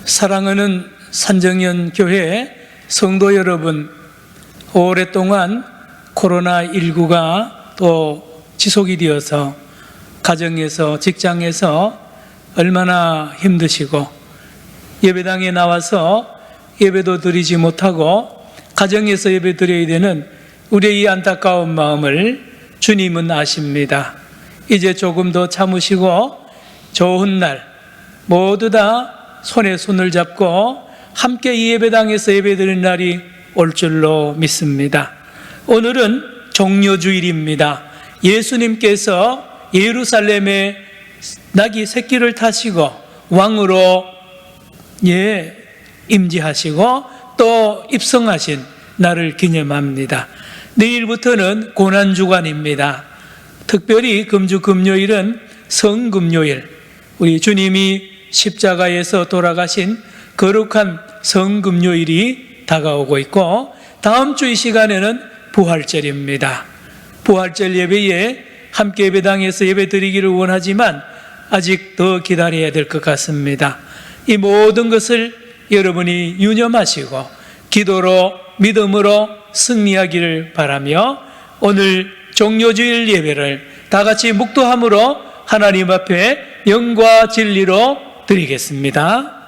사랑하는 산정연 교회 성도 여러분, 오랫동안 코로나19가 또 지속이 되어서 가정에서, 직장에서 얼마나 힘드시고 예배당에 나와서 예배도 드리지 못하고 가정에서 예배 드려야 되는 우리의 이 안타까운 마음을 주님은 아십니다. 이제 조금 더 참으시고 좋은 날 모두 다 손에 손을 잡고 함께 이 예배당에서 예배드리는 날이 올 줄로 믿습니다. 오늘은 종려주일입니다. 예수님께서 예루살렘에 나귀 새끼를 타시고 왕으로 임재하시고 또 입성하신 날을 기념합니다. 내일부터는 고난주간입니다. 특별히 금주 금요일은 성금요일, 우리 주님이 십자가에서 돌아가신 거룩한 성금요일이 다가오고 있고, 다음 주 이 시간에는 부활절입니다. 부활절 예배에 함께 예배당에서 예배드리기를 원하지만 아직 더 기다려야 될 것 같습니다. 이 모든 것을 여러분이 유념하시고 기도로, 믿음으로 승리하기를 바라며 오늘 종려주일 예배를 다 같이 묵도함으로 하나님 앞에 영과 진리로 드리겠습니다.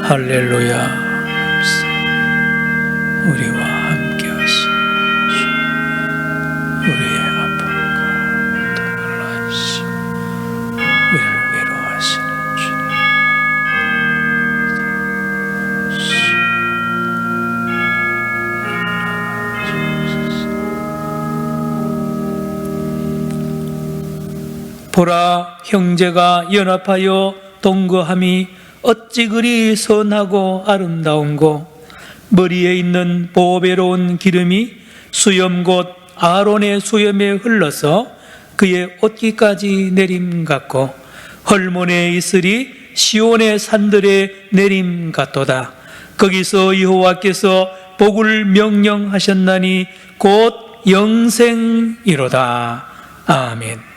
할렐루야. 우리와 함께 하신 주, 우리의 아픔과 동을 하시고 우리를 위로하시는 주님, 보라, 형제가 연합하여 동거함이 어찌 그리 선하고 아름다운고, 머리에 있는 보배로운 기름이 수염 곧 아론의 수염에 흘러서 그의 옷깃까지 내림 같고, 헐몬의 이슬이 시온의 산들에 내림 같도다. 거기서 여호와께서 복을 명령하셨나니 곧 영생이로다. 아멘.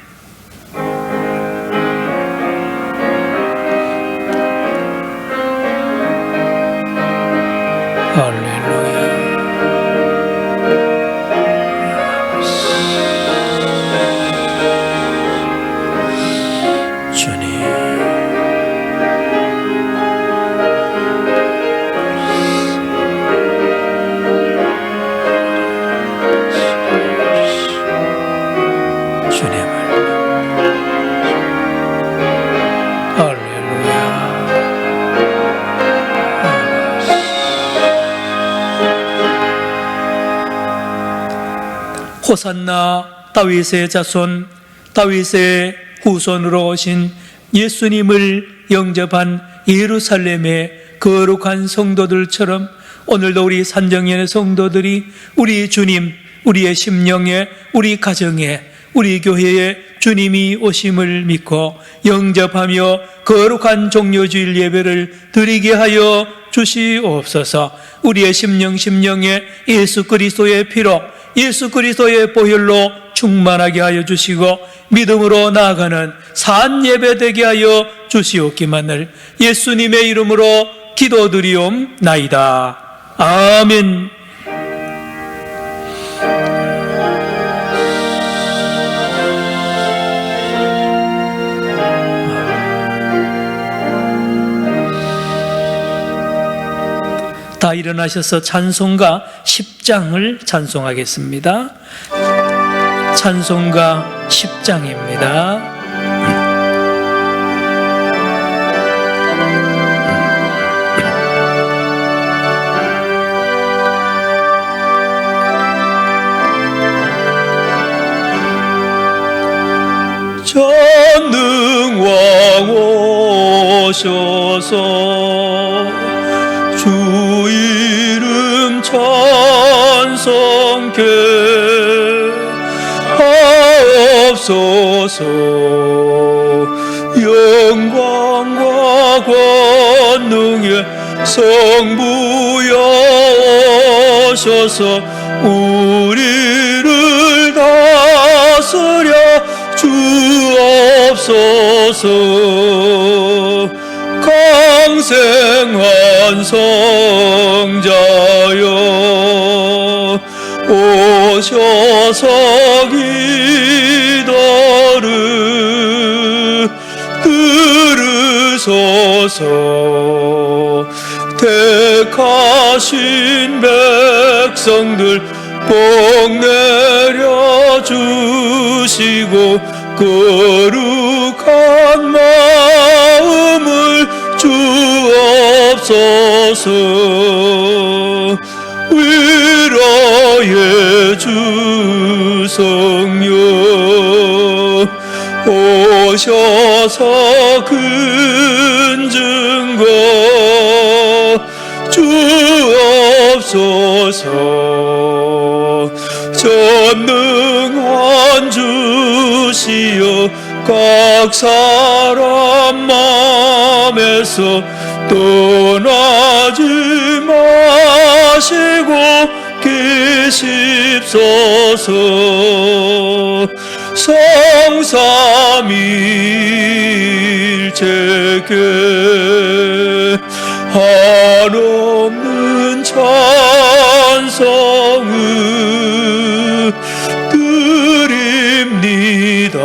호산나, 다윗의 자손, 다윗의 후손으로 오신 예수님을 영접한 예루살렘의 거룩한 성도들처럼 오늘도 우리 산정연의 성도들이 우리 주님, 우리의 심령에, 우리 가정에, 우리 교회에 주님이 오심을 믿고 영접하며 거룩한 종려주일 예배를 드리게 하여 주시옵소서. 우리의 심령에 예수 그리스도의 피로, 예수 그리스도의 보혈로 충만하게 하여 주시고 믿음으로 나아가는 산 예배 되게 하여 주시옵기만을 예수님의 이름으로 기도드리옵나이다. 아멘. 다 일어나셔서 찬송가 10장을 찬송하겠습니다. 찬송가 10장입니다. 전능왕 오셔서 주 이름 찬송케 하옵소서. 영광과 권능의 성부여 오셔서 우리를 다스려 주옵소서. 주옵소서. 강생한 성자여 오셔서 기도를 들으소서. 택하신 백성들 복 내려주시고 거룩한 마음을 주옵소서. 위로의 주 성령 오셔서 큰 증거 주옵소서. 전능한 주시여 각 사람 맘에서 떠나지 마시고 계십소서. 성삼일체께 한없는 찬송을 드립니다.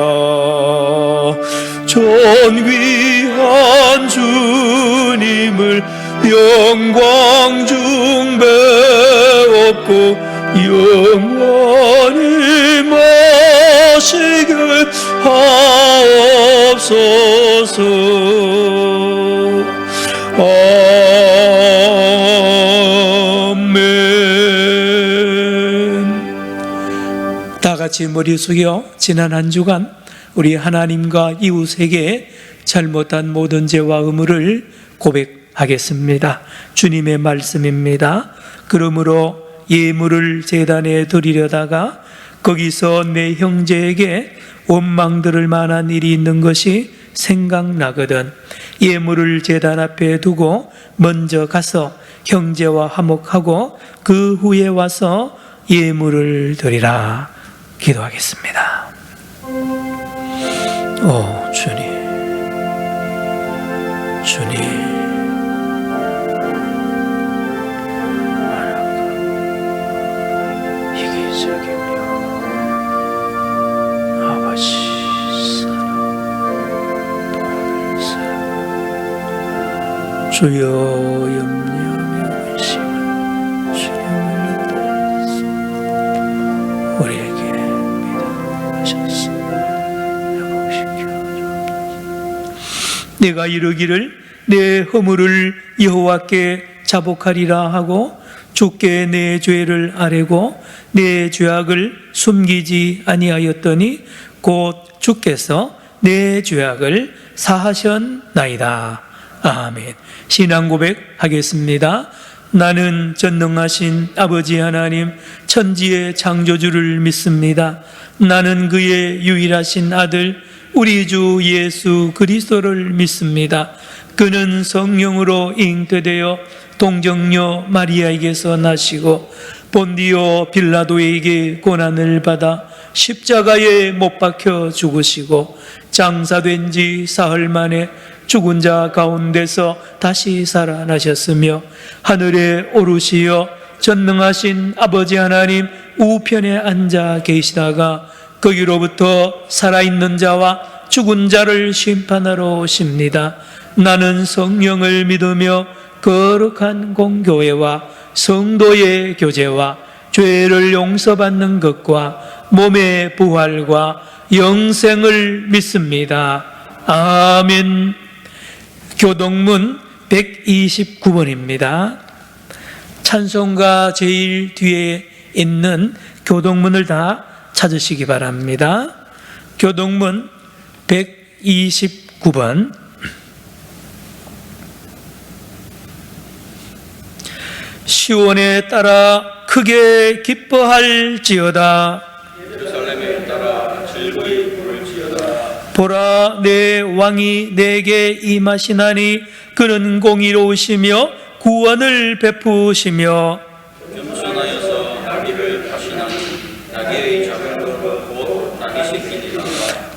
존귀한 주님을 영광 중배 없고 영원히 모시게 하옵소서. 아멘. 다 같이 머리 숙여 지난 한 주간 우리 하나님과 이웃에게 잘못한 모든 죄와 의무를 고백하겠습니다. 주님의 말씀입니다. 그러므로 예물을 제단에 드리려다가 거기서 내 형제에게 원망 들을 만한 일이 있는 것이 생각나거든 예물을 제단 앞에 두고 먼저 가서 형제와 화목하고 그 후에 와서 예물을 드리라. 기도하겠습니다. 오 주님, 주님, 이기적이며 아버지 사랑, 주여 염려하며 의심은 주님을 따라서 우리에게 믿으셨으니 내가 이르기를 내 허물을 여호와께 자복하리라 하고 주께 내 죄를 아뢰고 내 죄악을 숨기지 아니하였더니 곧 주께서 내 죄악을 사하셨나이다. 아멘. 신앙 고백하겠습니다. 나는 전능하신 아버지 하나님 천지의 창조주를 믿습니다. 나는 그의 유일하신 아들 우리 주 예수 그리스도를 믿습니다. 그는 성령으로 잉태되어 동정녀 마리아에게서 나시고 본디오 빌라도에게 고난을 받아 십자가에 못 박혀 죽으시고 장사된 지 사흘 만에 죽은 자 가운데서 다시 살아나셨으며 하늘에 오르시어 전능하신 아버지 하나님 우편에 앉아 계시다가 거기로부터 살아있는 자와 죽은 자를 심판하러 오십니다. 나는 성령을 믿으며 거룩한 공교회와 성도의 교제와 죄를 용서받는 것과 몸의 부활과 영생을 믿습니다. 아멘. 교동문 129번입니다. 찬송가 제일 뒤에 있는 교동문을 다 찾으시기 바랍니다. 교동문 129번. 시온에 따라 크게 기뻐할지어다. 예루살렘에 따라 즐거이 부를지어다. 보라, 내 왕이 내게 임하시나니 그는 공의로우시며 구원을 베푸시며 겸손하여서 나귀를 타시나니 나귀의 작은 것 곧 나귀 새끼니라.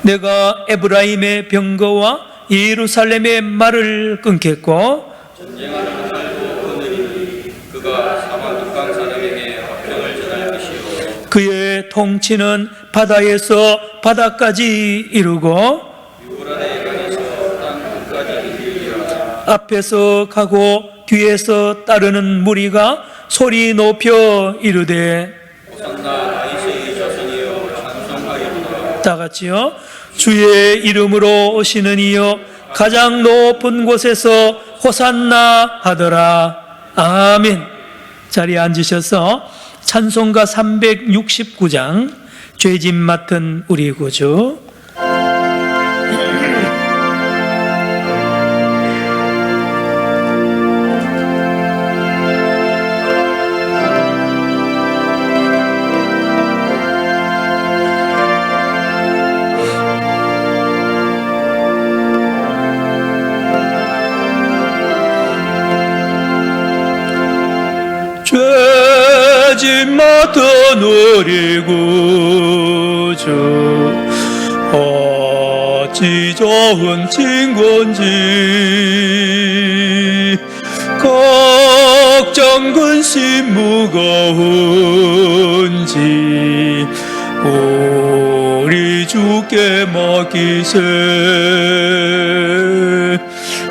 내가 에브라임의 병거와 예루살렘의 말을 끊겠고 전쟁하는 말도 거느리니 그가 사방 북방 사람에게 화평을 전할 것이요 그의 통치는 바다에서 바다까지 이루고 유브라데 강에서 땅 끝까지 이르리라. 앞에서 가고 뒤에서 따르는 무리가 소리 높여 이르되 호산나 다윗의 자손이여 찬송하였다. 다 같이요. 주의 이름으로 오시는 이여 가장 높은 곳에서 호산나 하더라. 아멘. 자리에 앉으셔서 찬송가 369장 죄짐 맡은 우리 구주. 죄짐 맡은 우리 구주 어찌 좋은 친구인지 걱정 근심 무거운지 우리 주께 맡기세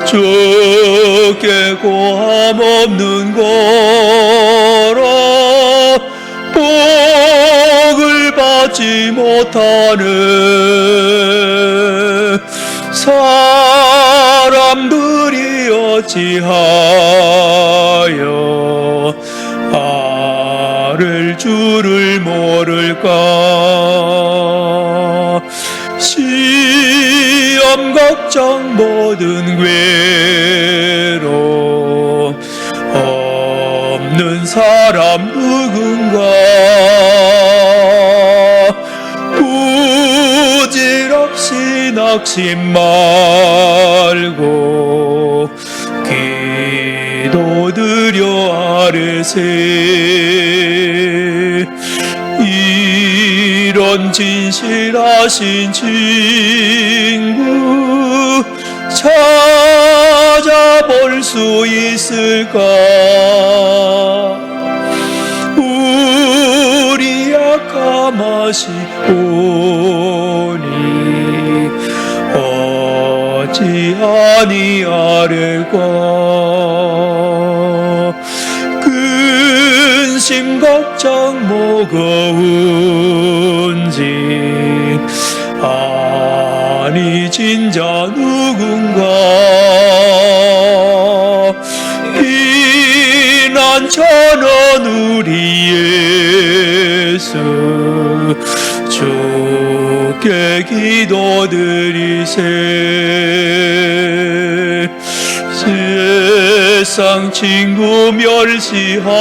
주께 고함 없는 거라 복을 받지 못하는 사람들이 어찌하여 아를 줄을 모를까 시험 걱정 모든 괴로 없는 사람 누군가 부질없이 낙심 말고 기도드려 아뢰세 이런 진실하신 친구 찾아볼 수 있을까 우리 약함하시 오니 어찌 아니하려까 근심 걱정 무거운지 아니 진자 누군가 비난 천원 우리 예수 주께 기도드리세 세상 친구 멸시하고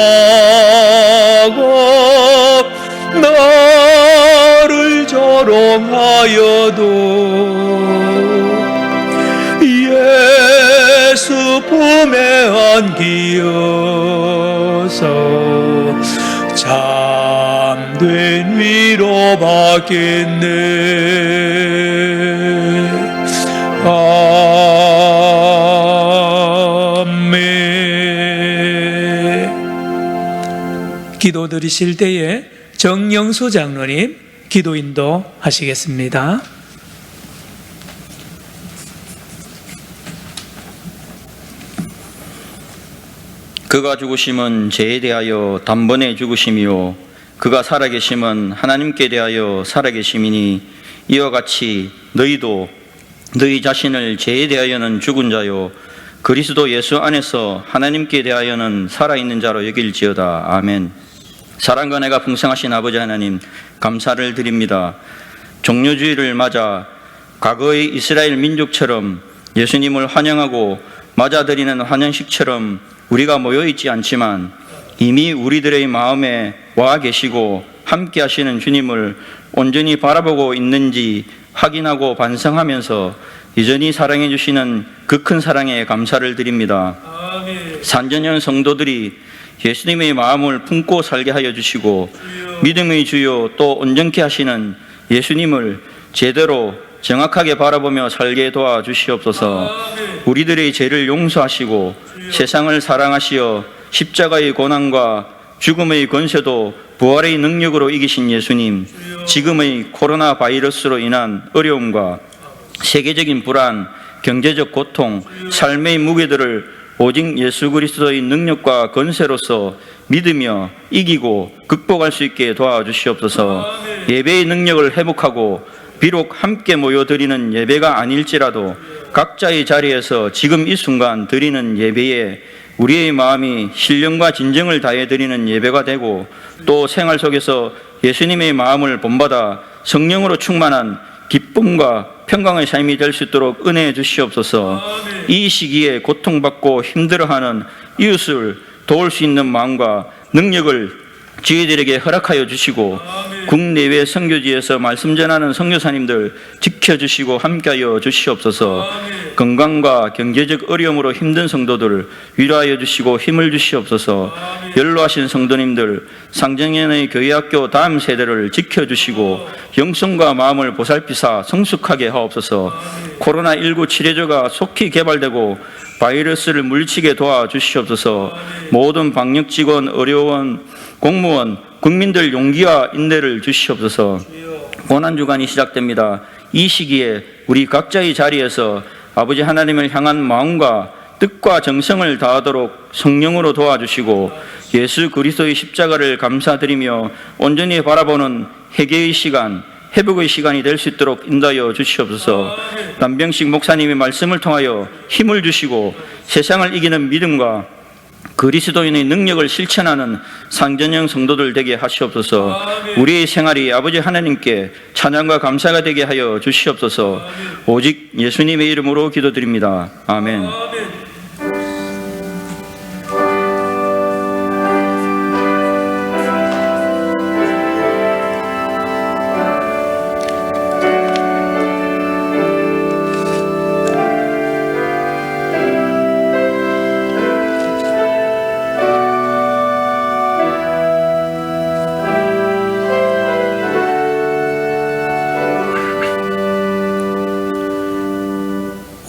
나를 조롱하여도 예수 품에 안기어서 참된 위로 받겠네 아멘. 기도 드리실 때에 정영수 장로님 기도 인도 하시겠습니다. 그가 죽으심은 죄에 대하여 단번에 죽으심이요 그가 살아계심은 하나님께 대하여 살아계심이니 이와 같이 너희도 너희 자신을 죄에 대하여는 죽은 자요 그리스도 예수 안에서 하나님께 대하여는 살아있는 자로 여길지어다. 아멘. 사랑과 은혜가 풍성하신 아버지 하나님 감사를 드립니다. 종료주의를 맞아 과거의 이스라엘 민족처럼 예수님을 환영하고 맞아들이는 환영식처럼 우리가 모여있지 않지만 이미 우리들의 마음에 와 계시고 함께 하시는 주님을 온전히 바라보고 있는지 확인하고 반성하면서 여전히 사랑해 주시는 그 큰 사랑에 감사를 드립니다. 아멘. 산전형 성도들이 예수님의 마음을 품고 살게 하여 주시고 믿음의 주요 또 온전케 하시는 예수님을 제대로 정확하게 바라보며 살게 도와주시옵소서. 우리들의 죄를 용서하시고 세상을 사랑하시어 십자가의 고난과 죽음의 권세도 부활의 능력으로 이기신 예수님, 지금의 코로나 바이러스로 인한 어려움과 세계적인 불안, 경제적 고통, 삶의 무게들을 오직 예수 그리스도의 능력과 권세로서 믿으며 이기고 극복할 수 있게 도와주시옵소서. 예배의 능력을 회복하고 비록 함께 모여드리는 예배가 아닐지라도 각자의 자리에서 지금 이 순간 드리는 예배에 우리의 마음이 신령과 진정을 다해 드리는 예배가 되고 또 생활 속에서 예수님의 마음을 본받아 성령으로 충만한 기쁨과 평강의 삶이 될 수 있도록 은혜해 주시옵소서. 이 시기에 고통받고 힘들어하는 이웃을 도울 수 있는 마음과 능력을 저희들에게 허락하여 주시고 국내외 선교지에서 말씀 전하는 선교사님들 지켜주시고 함께하여 주시옵소서. 건강과 경제적 어려움으로 힘든 성도들 위로하여 주시고 힘을 주시옵소서. 연로하신 성도님들 상정연의 교회학교 다음 세대를 지켜주시고 영성과 마음을 보살피사 성숙하게 하옵소서. 코로나19 치료제가 속히 개발되고 바이러스를 물리치게 도와주시옵소서. 모든 방역직원, 의료원, 공무원, 국민들 용기와 인내를 주시옵소서. 고난주간이 시작됩니다. 이 시기에 우리 각자의 자리에서 아버지 하나님을 향한 마음과 뜻과 정성을 다하도록 성령으로 도와주시고 예수 그리스도의 십자가를 감사드리며 온전히 바라보는 회개의 시간, 회복의 시간이 될 수 있도록 인도하여 주시옵소서. 남병식 목사님의 말씀을 통하여 힘을 주시고 세상을 이기는 믿음과 그리스도인의 능력을 실천하는 상전형 성도들 되게 하시옵소서. 우리의 생활이 아버지 하나님께 찬양과 감사가 되게 하여 주시옵소서. 오직 예수님의 이름으로 기도드립니다. 아멘.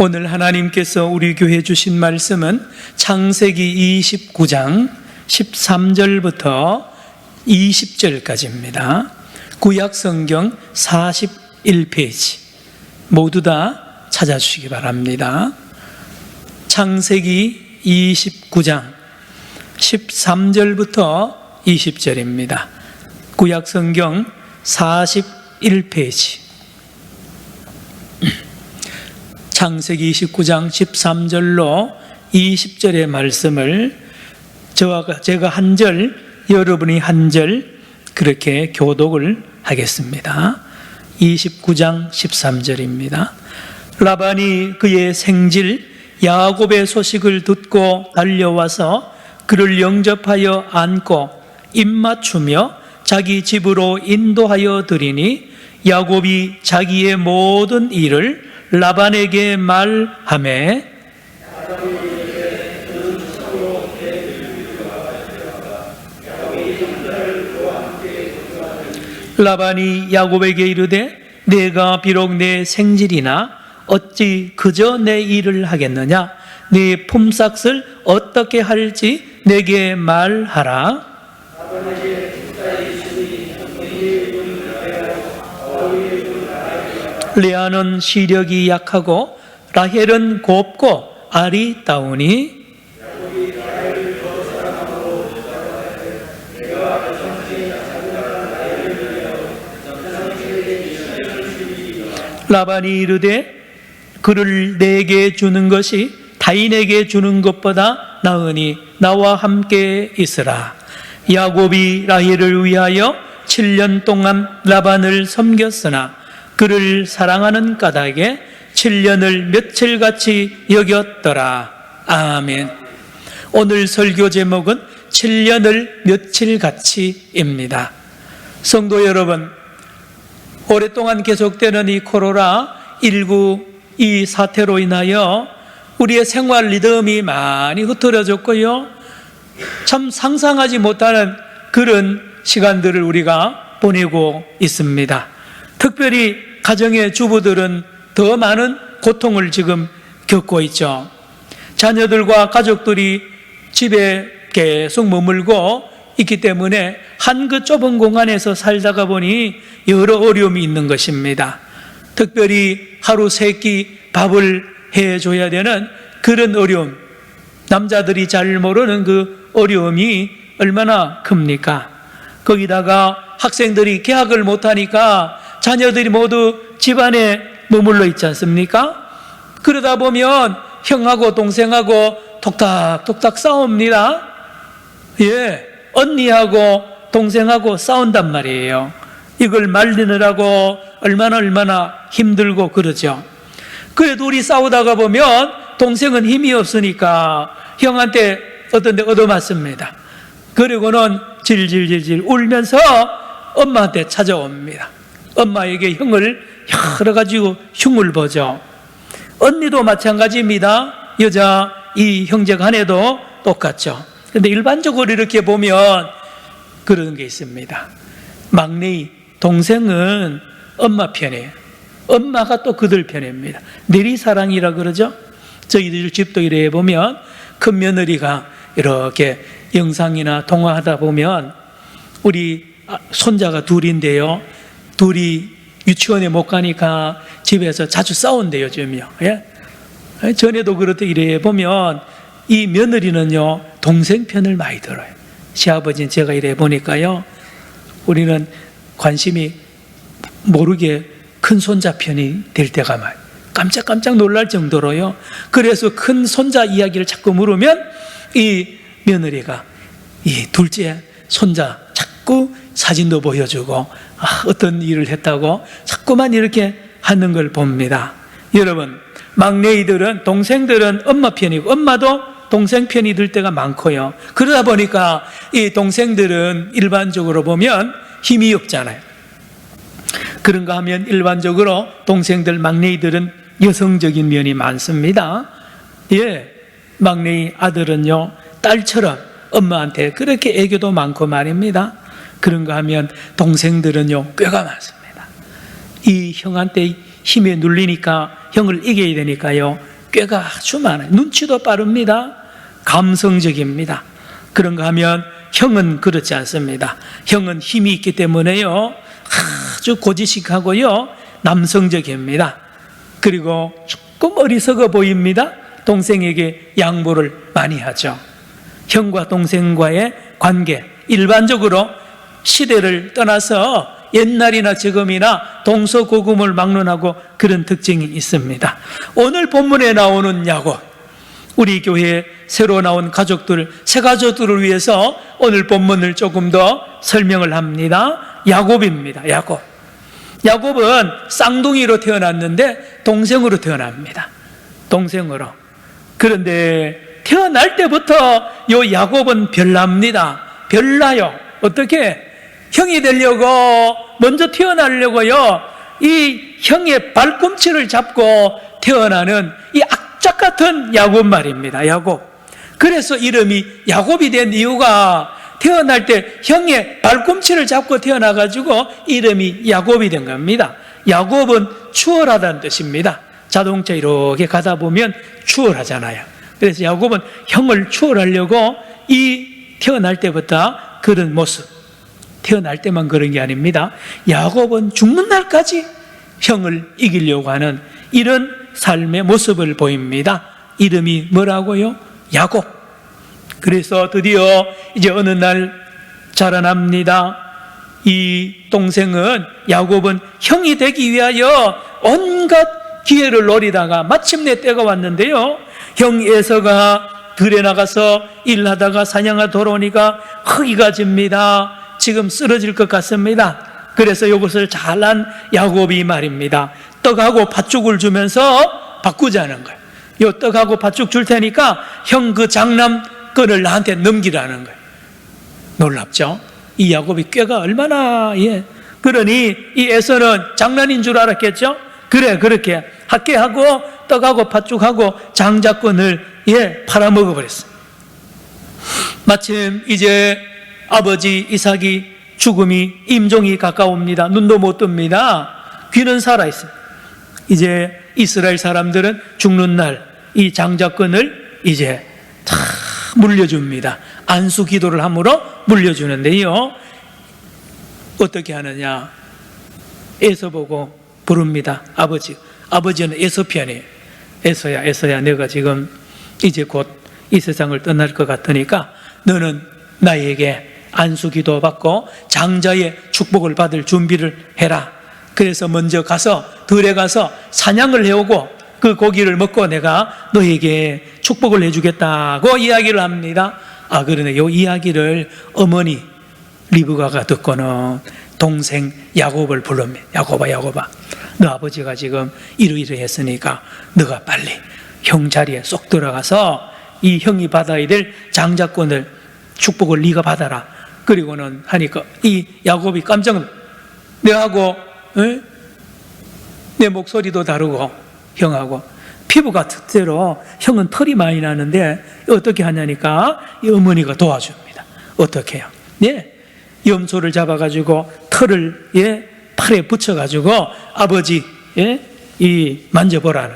오늘 하나님께서 우리 교회에 주신 말씀은 창세기 29장 13절부터 20절까지입니다. 구약성경 41페이지 모두 다 찾아주시기 바랍니다. 창세기 29장 13절부터 20절입니다. 구약성경 41페이지 창세기 29장 13절로 20절의 말씀을 제가 한 절, 여러분이 한 절 그렇게 교독을 하겠습니다. 29장 13절입니다. 라반이 그의 생질 야곱의 소식을 듣고 달려와서 그를 영접하여 안고 입맞추며 자기 집으로 인도하여 드리니 야곱이 자기의 모든 일을 라반에게 말하매 라반이 야곱에게 이르되 내가 비록 내 생질이나 어찌 그저 내 일을 하겠느냐 네 품삯을 어떻게 할지 내게 말하라. 레아는 시력이 약하고 라헬은 곱고 아리따우니 라반이 이르되 그를 내게 주는 것이 타인에게 주는 것보다 나으니 나와 함께 있으라. 야곱이 라헬을 위하여 7년 동안 라반을 섬겼으나 그를 사랑하는 까닭에 7년을 며칠같이 여겼더라. 아멘. 오늘 설교 제목은 7년을 며칠같이입니다. 성도 여러분, 오랫동안 계속되는 이 코로나19 이 사태로 인하여 우리의 생활 리듬이 많이 흐트러졌고요. 참 상상하지 못하는 그런 시간들을 우리가 보내고 있습니다. 특별히 가정의 주부들은 더 많은 고통을 지금 겪고 있죠. 자녀들과 가족들이 집에 계속 머물고 있기 때문에 한 그 좁은 공간에서 살다가 보니 여러 어려움이 있는 것입니다. 특별히 하루 3끼 밥을 해줘야 되는 그런 어려움, 남자들이 잘 모르는 그 어려움이 얼마나 큽니까? 거기다가 학생들이 개학을 못하니까 자녀들이 모두 집안에 머물러 있지 않습니까? 그러다 보면 형하고 동생하고 톡탁톡탁 싸웁니다. 예, 언니하고 동생하고 싸운단 말이에요. 이걸 말리느라고 얼마나 힘들고 그러죠. 그래 둘이 싸우다가 보면 동생은 힘이 없으니까 형한테 어떤 데 얻어맞습니다. 그리고는 질질질질 울면서 엄마한테 찾아옵니다. 엄마에게 형을 여러 가지로 흉을 보죠. 언니도 마찬가지입니다. 여자 이 형제 간에도 똑같죠. 그런데 일반적으로 이렇게 보면 그런 게 있습니다. 막내 동생은 엄마 편이에요. 엄마가 또 그들 편입니다. 내리사랑이라 그러죠. 저희들 집도 이래 보면 큰 며느리가 이렇게 영상이나 통화하다 보면 우리 손자가 둘인데요. 둘이 유치원에 못 가니까 집에서 자주 싸운대요, 요즘요. 예? 전에도 그렇듯 이래 보면 이 며느리는요, 동생 편을 많이 들어요. 시아버지는 제가 이래 보니까요, 우리는 관심이 모르게 큰 손자 편이 될 때가 많아요. 깜짝깜짝 놀랄 정도로요. 그래서 큰 손자 이야기를 자꾸 물으면 이 며느리가 이 둘째 손자 자꾸 사진도 보여주고 어떤 일을 했다고 자꾸만 이렇게 하는 걸 봅니다. 여러분, 막내이들은 동생들은 엄마 편이고 엄마도 동생 편이 들 때가 많고요. 그러다 보니까 이 동생들은 일반적으로 보면 힘이 없잖아요. 그런가 하면 일반적으로 동생들 막내이들은 여성적인 면이 많습니다. 예, 막내 아들은요 딸처럼 엄마한테 그렇게 애교도 많고 말입니다. 그런가 하면 동생들은요 꾀가 많습니다. 이 형한테 힘에 눌리니까 형을 이겨야 되니까요 꾀가 아주 많아요. 눈치도 빠릅니다. 감성적입니다. 그런가 하면 형은 그렇지 않습니다. 형은 힘이 있기 때문에요 아주 고지식하고요 남성적입니다. 그리고 조금 어리석어 보입니다. 동생에게 양보를 많이 하죠. 형과 동생과의 관계, 일반적으로 시대를 떠나서 옛날이나 지금이나 동서고금을 막론하고 그런 특징이 있습니다. 오늘 본문에 나오는 야곱, 우리 교회에 새로 나온 가족들, 새 가족들을 위해서 오늘 본문을 조금 더 설명을 합니다. 야곱입니다. 야곱은 쌍둥이로 태어났는데 동생으로 태어납니다. 동생으로. 그런데 태어날 때부터 요 야곱은 별납니다. 별나요. 어떻게? 형이 되려고 먼저 태어나려고요. 이 형의 발꿈치를 잡고 태어나는 이 악착 같은 야곱 말입니다. 야곱. 그래서 이름이 야곱이 된 이유가 태어날 때 형의 발꿈치를 잡고 태어나가지고 이름이 야곱이 된 겁니다. 야곱은 추월하다는 뜻입니다. 자동차 이렇게 가다 보면 추월하잖아요. 그래서 야곱은 형을 추월하려고 이 태어날 때부터 그런 모습, 태어날 때만 그런 게 아닙니다. 야곱은 죽는 날까지 형을 이기려고 하는 이런 삶의 모습을 보입니다. 이름이 뭐라고요? 야곱. 그래서 드디어 이제 어느 날 자라납니다. 이 동생은 야곱은 형이 되기 위하여 온갖 기회를 노리다가 마침내 때가 왔는데요. 형 에서가 들에 나가서 일하다가 사냥하다 돌아오니까 허기가 집니다. 지금 쓰러질 것 같습니다. 그래서 이것을 잘난 야곱이 말입니다. 떡하고 팥죽을 주면서 바꾸자는 거예요. 이 떡하고 팥죽 줄 테니까 형 그 장남권을 나한테 넘기라는 거예요. 놀랍죠? 이 야곱이 꾀가 얼마나, 그러니 이 에서는 장난인 줄 알았겠죠? 그래, 그렇게 할게 하고 떡하고 팥죽하고 장자권을 팔아먹어버렸어요. 마침 이제 아버지 이삭이 죽음이 임종이 가까웁니다. 눈도 못 뜹니다. 귀는 살아있습니다. 이제 이스라엘 사람들은 죽는 날 이 장자권을 이제 다 물려줍니다. 안수 기도를 함으로 물려주는데요. 어떻게 하느냐? 에서보고 부릅니다. 아버지는 에서 편이에요. 에서야 내가 지금 이제 곧 이 세상을 떠날 것 같으니까 너는 나에게 안수 기도 받고 장자의 축복을 받을 준비를 해라. 그래서 먼저 가서 들에 가서 사냥을 해오고 그 고기를 먹고 내가 너에게 축복을 해주겠다고 이야기를 합니다. 그러네. 이 이야기를 어머니 리브가가 듣고는 동생 야곱을 부릅니다. 야곱아, 너 아버지가 지금 이러이러했으니까 너가 빨리 형 자리에 쏙 들어가서 이 형이 받아야 될 장자권을 축복을 네가 받아라. 그리고는 하니까 이 야곱이 깜짝 놀라. 내하고 내 목소리도 다르고 형하고 피부가 특대로 형은 털이 많이 나는데 어떻게 하냐니까 이 어머니가 도와줍니다. 어떻게 해요? 염소를 잡아가지고 털을 팔에 붙여가지고 아버지 이 만져보라는.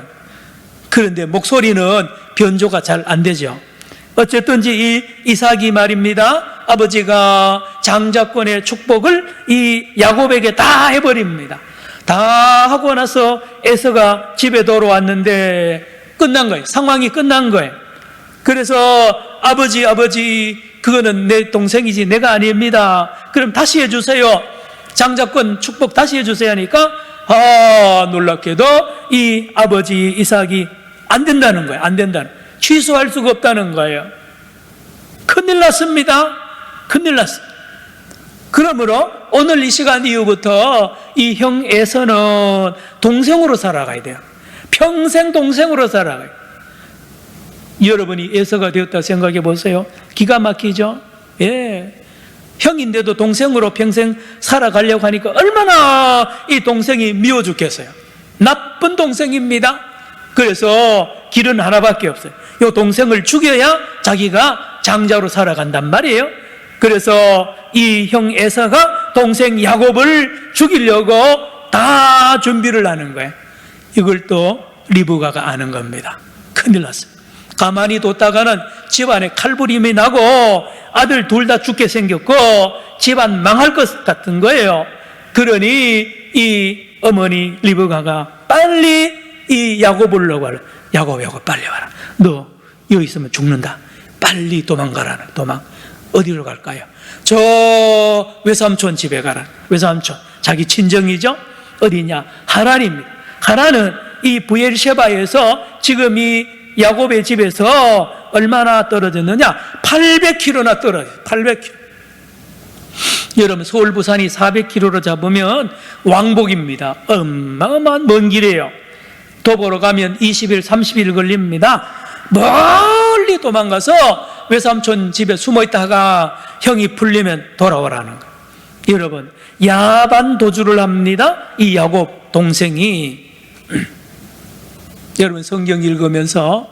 그런데 목소리는 변조가 잘 안 되죠. 어쨌든지 이 이삭이 말입니다. 아버지가 장자권의 축복을 이 야곱에게 다 해버립니다. 다 하고 나서 에서가 집에 돌아왔는데 끝난 거예요. 상황이 끝난 거예요. 그래서 아버지 그거는 내 동생이지 내가 아닙니다. 그럼 다시 해주세요. 장자권 축복 다시 해주세요 하니까 놀랍게도 이 아버지 이삭이 안 된다는 거예요. 안 된다는 거예요. 취소할 수가 없다는 거예요. 큰일 났습니다. 큰일 났습니다. 그러므로 오늘 이 시간 이후부터 이 형 에서는 동생으로 살아가야 돼요. 평생 동생으로 살아가요. 여러분이 에서가 되었다 생각해 보세요. 기가 막히죠? 형인데도 동생으로 평생 살아가려고 하니까 얼마나 이 동생이 미워 죽겠어요. 나쁜 동생입니다. 그래서 길은 하나밖에 없어요. 이 동생을 죽여야 자기가 장자로 살아간단 말이에요. 그래서 이 형 에서가 동생 야곱을 죽이려고 다 준비를 하는 거예요. 이걸 또 리브가가 아는 겁니다. 큰일 났습니다. 가만히 뒀다가는 집안에 칼부림이 나고 아들 둘 다 죽게 생겼고 집안 망할 것 같은 거예요. 그러니 이 어머니 리브가가 빨리 이 야곱을 불러가라. 야곱 빨리 와라. 너 여기 있으면 죽는다. 빨리 도망가라는. 어디로 갈까요? 저 외삼촌 집에 가라. 외삼촌 자기 친정이죠. 어디냐? 하란입니다. 하란은 이 부엘셰바에서 지금 이 야곱의 집에서 얼마나 떨어졌느냐? 800km나 떨어져요. 800km. 여러분 서울 부산이 400km로 잡으면 왕복입니다. 어마어마한 먼 길이에요. 도보로 가면 20일 30일 걸립니다. 멀리 도망가서 외삼촌 집에 숨어있다가 형이 풀리면 돌아오라는 거예요. 여러분 야반 도주를 합니다. 이 야곱 동생이. 여러분 성경 읽으면서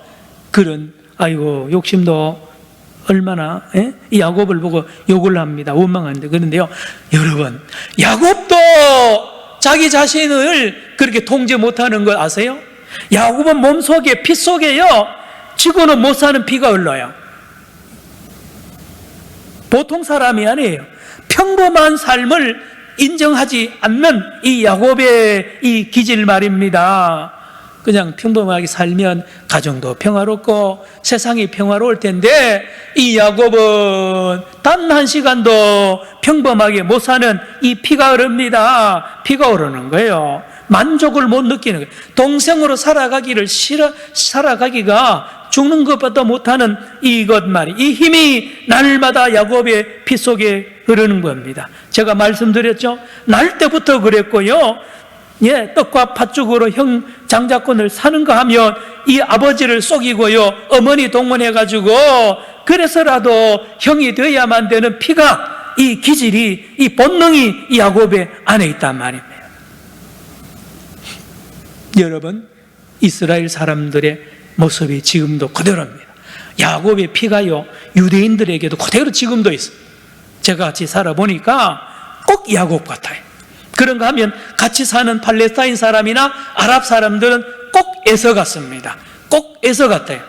그런 욕심도 얼마나 이 야곱을 보고 욕을 합니다. 원망하는데. 그런데요 여러분 야곱도 자기 자신을 그렇게 통제 못하는 거 아세요? 야곱은 몸속에 피 속에요 지고는 못 사는 피가 흘러요. 보통 사람이 아니에요. 평범한 삶을 인정하지 않는 이 야곱의 이 기질 말입니다. 그냥 평범하게 살면 가정도 평화롭고 세상이 평화로울 텐데 이 야곱은 단 한 시간도 평범하게 못 사는 이 피가 흐릅니다. 피가 흐르는 거예요. 만족을 못 느끼는 거예요. 동생으로 살아가기가 죽는 것보다 못하는 이것 말이, 이 힘이 날마다 야곱의 피 속에 흐르는 겁니다. 제가 말씀드렸죠. 날 때부터 그랬고요. 떡과 팥죽으로 형 장자권을 사는가 하면 이 아버지를 속이고요. 어머니 동원해가지고 그래서라도 형이 되어야만 되는 피가, 이 기질이, 이 본능이 이 야곱의 안에 있단 말입니다. 여러분, 이스라엘 사람들의 모습이 지금도 그대로입니다. 야곱의 피가요, 유대인들에게도 그대로 지금도 있어요. 제가 같이 살아보니까 꼭 야곱 같아요. 그런가 하면 같이 사는 팔레스타인 사람이나 아랍 사람들은 꼭 애써 갔습니다. 꼭 애써 갔대요.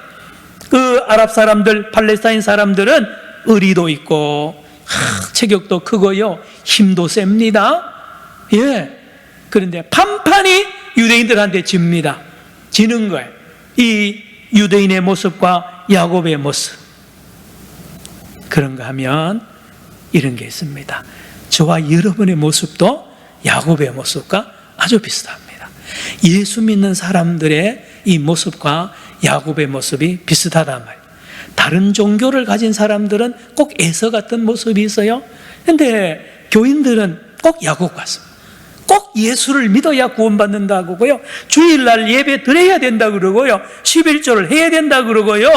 그 아랍 사람들, 팔레스타인 사람들은 의리도 있고 체격도 크고요, 힘도 셉니다. 예. 그런데 판판이 유대인들한테 집니다. 지는 거예요. 이 유대인의 모습과 야곱의 모습. 그런가 하면 이런 게 있습니다. 저와 여러분의 모습도 야곱의 모습과 아주 비슷합니다. 예수 믿는 사람들의 이 모습과 야곱의 모습이 비슷하단 말이에요. 다른 종교를 가진 사람들은 꼭 에서 같은 모습이 있어요. 그런데 교인들은 꼭 야곱 같습니다. 꼭 예수를 믿어야 구원받는다고요. 주일날 예배 드려야 된다 그러고요. 11조를 해야 된다 그러고요.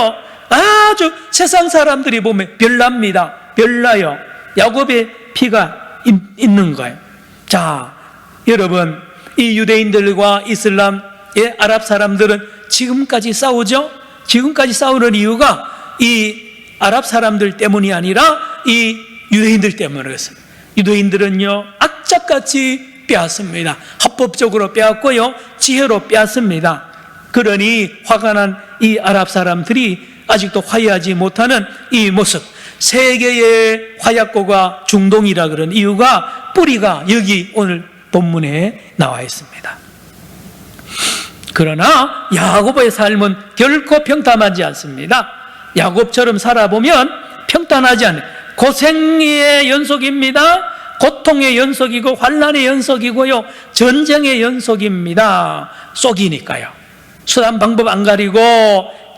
아주 세상 사람들이 보면 별납니다. 별나요. 야곱의 피가 있는 거예요. 자, 여러분, 이 유대인들과 이슬람의 아랍 사람들은 지금까지 싸우죠? 지금까지 싸우는 이유가 이 아랍 사람들 때문이 아니라 이 유대인들 때문에 그렇습니다. 유대인들은요, 악착같이 빼앗습니다. 합법적으로 빼앗고요, 지혜로 빼앗습니다. 그러니 화가 난 이 아랍 사람들이 아직도 화해하지 못하는 이 모습, 세계의 화약고가 중동이라 그런 이유가, 뿌리가 여기 오늘 본문에 나와 있습니다. 그러나 야곱의 삶은 결코 평탄하지 않습니다. 야곱처럼 살아보면 평탄하지 않아요. 고생의 연속입니다. 고통의 연속이고 환난의 연속이고요, 전쟁의 연속입니다. 쏙이니까요. 수단 방법 안 가리고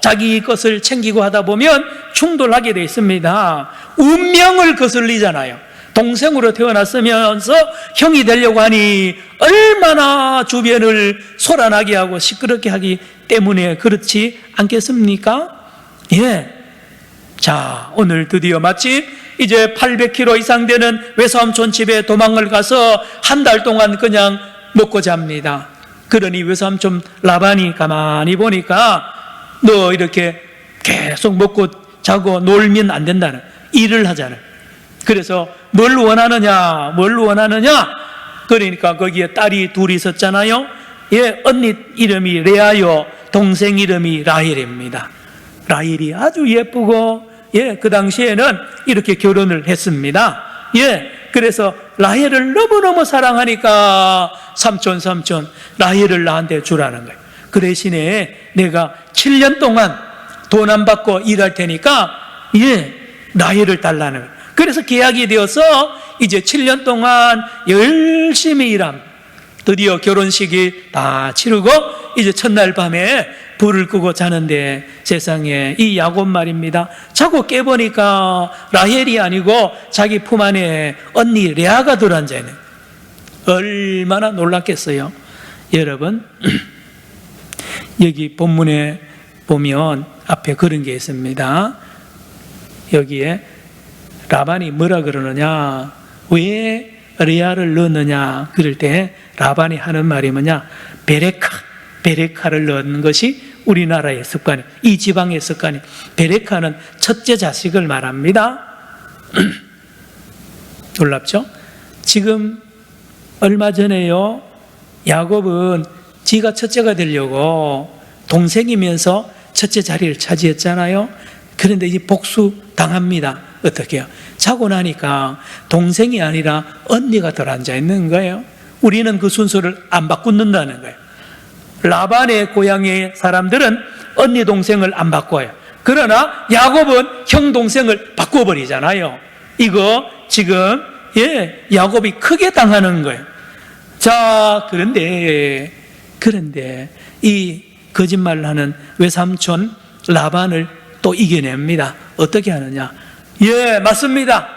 자기 것을 챙기고 하다 보면 충돌하게 되어 있습니다. 운명을 거슬리잖아요. 동생으로 태어났으면서 형이 되려고 하니 얼마나 주변을 소란하게 하고 시끄럽게 하기 때문에 그렇지 않겠습니까? 예. 자, 오늘 드디어 마침 이제 800km 이상 되는 외삼촌 집에 도망을 가서 한 달 동안 그냥 먹고 잡니다. 그러니 외삼촌 라반이 가만히 보니까 너 이렇게 계속 먹고 자고 놀면 안 된다는, 일을 하자는. 그래서 뭘 원하느냐? 그러니까 거기에 딸이 둘이 있었잖아요. 예, 언니 이름이 레아요, 동생 이름이 라헬입니다. 라헬이 아주 예쁘고, 예, 그 당시에는 이렇게 결혼을 했습니다. 예, 그래서 라헬을 너무너무 사랑하니까 삼촌 라헬을 나한테 주라는 거예요. 그 대신에 내가 7년 동안 돈 안 받고 일할 테니까, 예, 라헬을 달라는 거예요. 그래서 계약이 되어서 이제 7년 동안 열심히 일함. 드디어 결혼식이 다 치르고 이제 첫날 밤에 불을 끄고 자는데 세상에 이 야곱 말입니다. 자고 깨보니까 라헬이 아니고 자기 품 안에 언니 레아가 들어앉아 있는. 얼마나 놀랐겠어요. 여러분, 여기 본문에 보면 앞에 그런 게 있습니다. 여기에 라반이 뭐라 그러느냐, 왜 레아를 넣느냐 그럴 때 라반이 하는 말이 뭐냐, 베레카를 넣는 것이 우리나라의 습관이, 이 지방의 습관이. 베레카는 첫째 자식을 말합니다. 놀랍죠? 지금 얼마 전에요, 야곱은 지가 첫째가 되려고 동생이면서 첫째 자리를 차지했잖아요. 그런데 이제 복수 당합니다. 어떻게 해요? 자고 나니까 동생이 아니라 언니가 덜 앉아 있는 거예요. 우리는 그 순서를 안 바꾼다는 거예요. 라반의 고향의 사람들은 언니 동생을 안 바꿔요. 그러나 야곱은 형 동생을 바꿔버리잖아요. 이거 지금, 예, 야곱이 크게 당하는 거예요. 자, 그런데 이 거짓말을 하는 외삼촌 라반을 또 이겨냅니다. 어떻게 하느냐? 예, 맞습니다.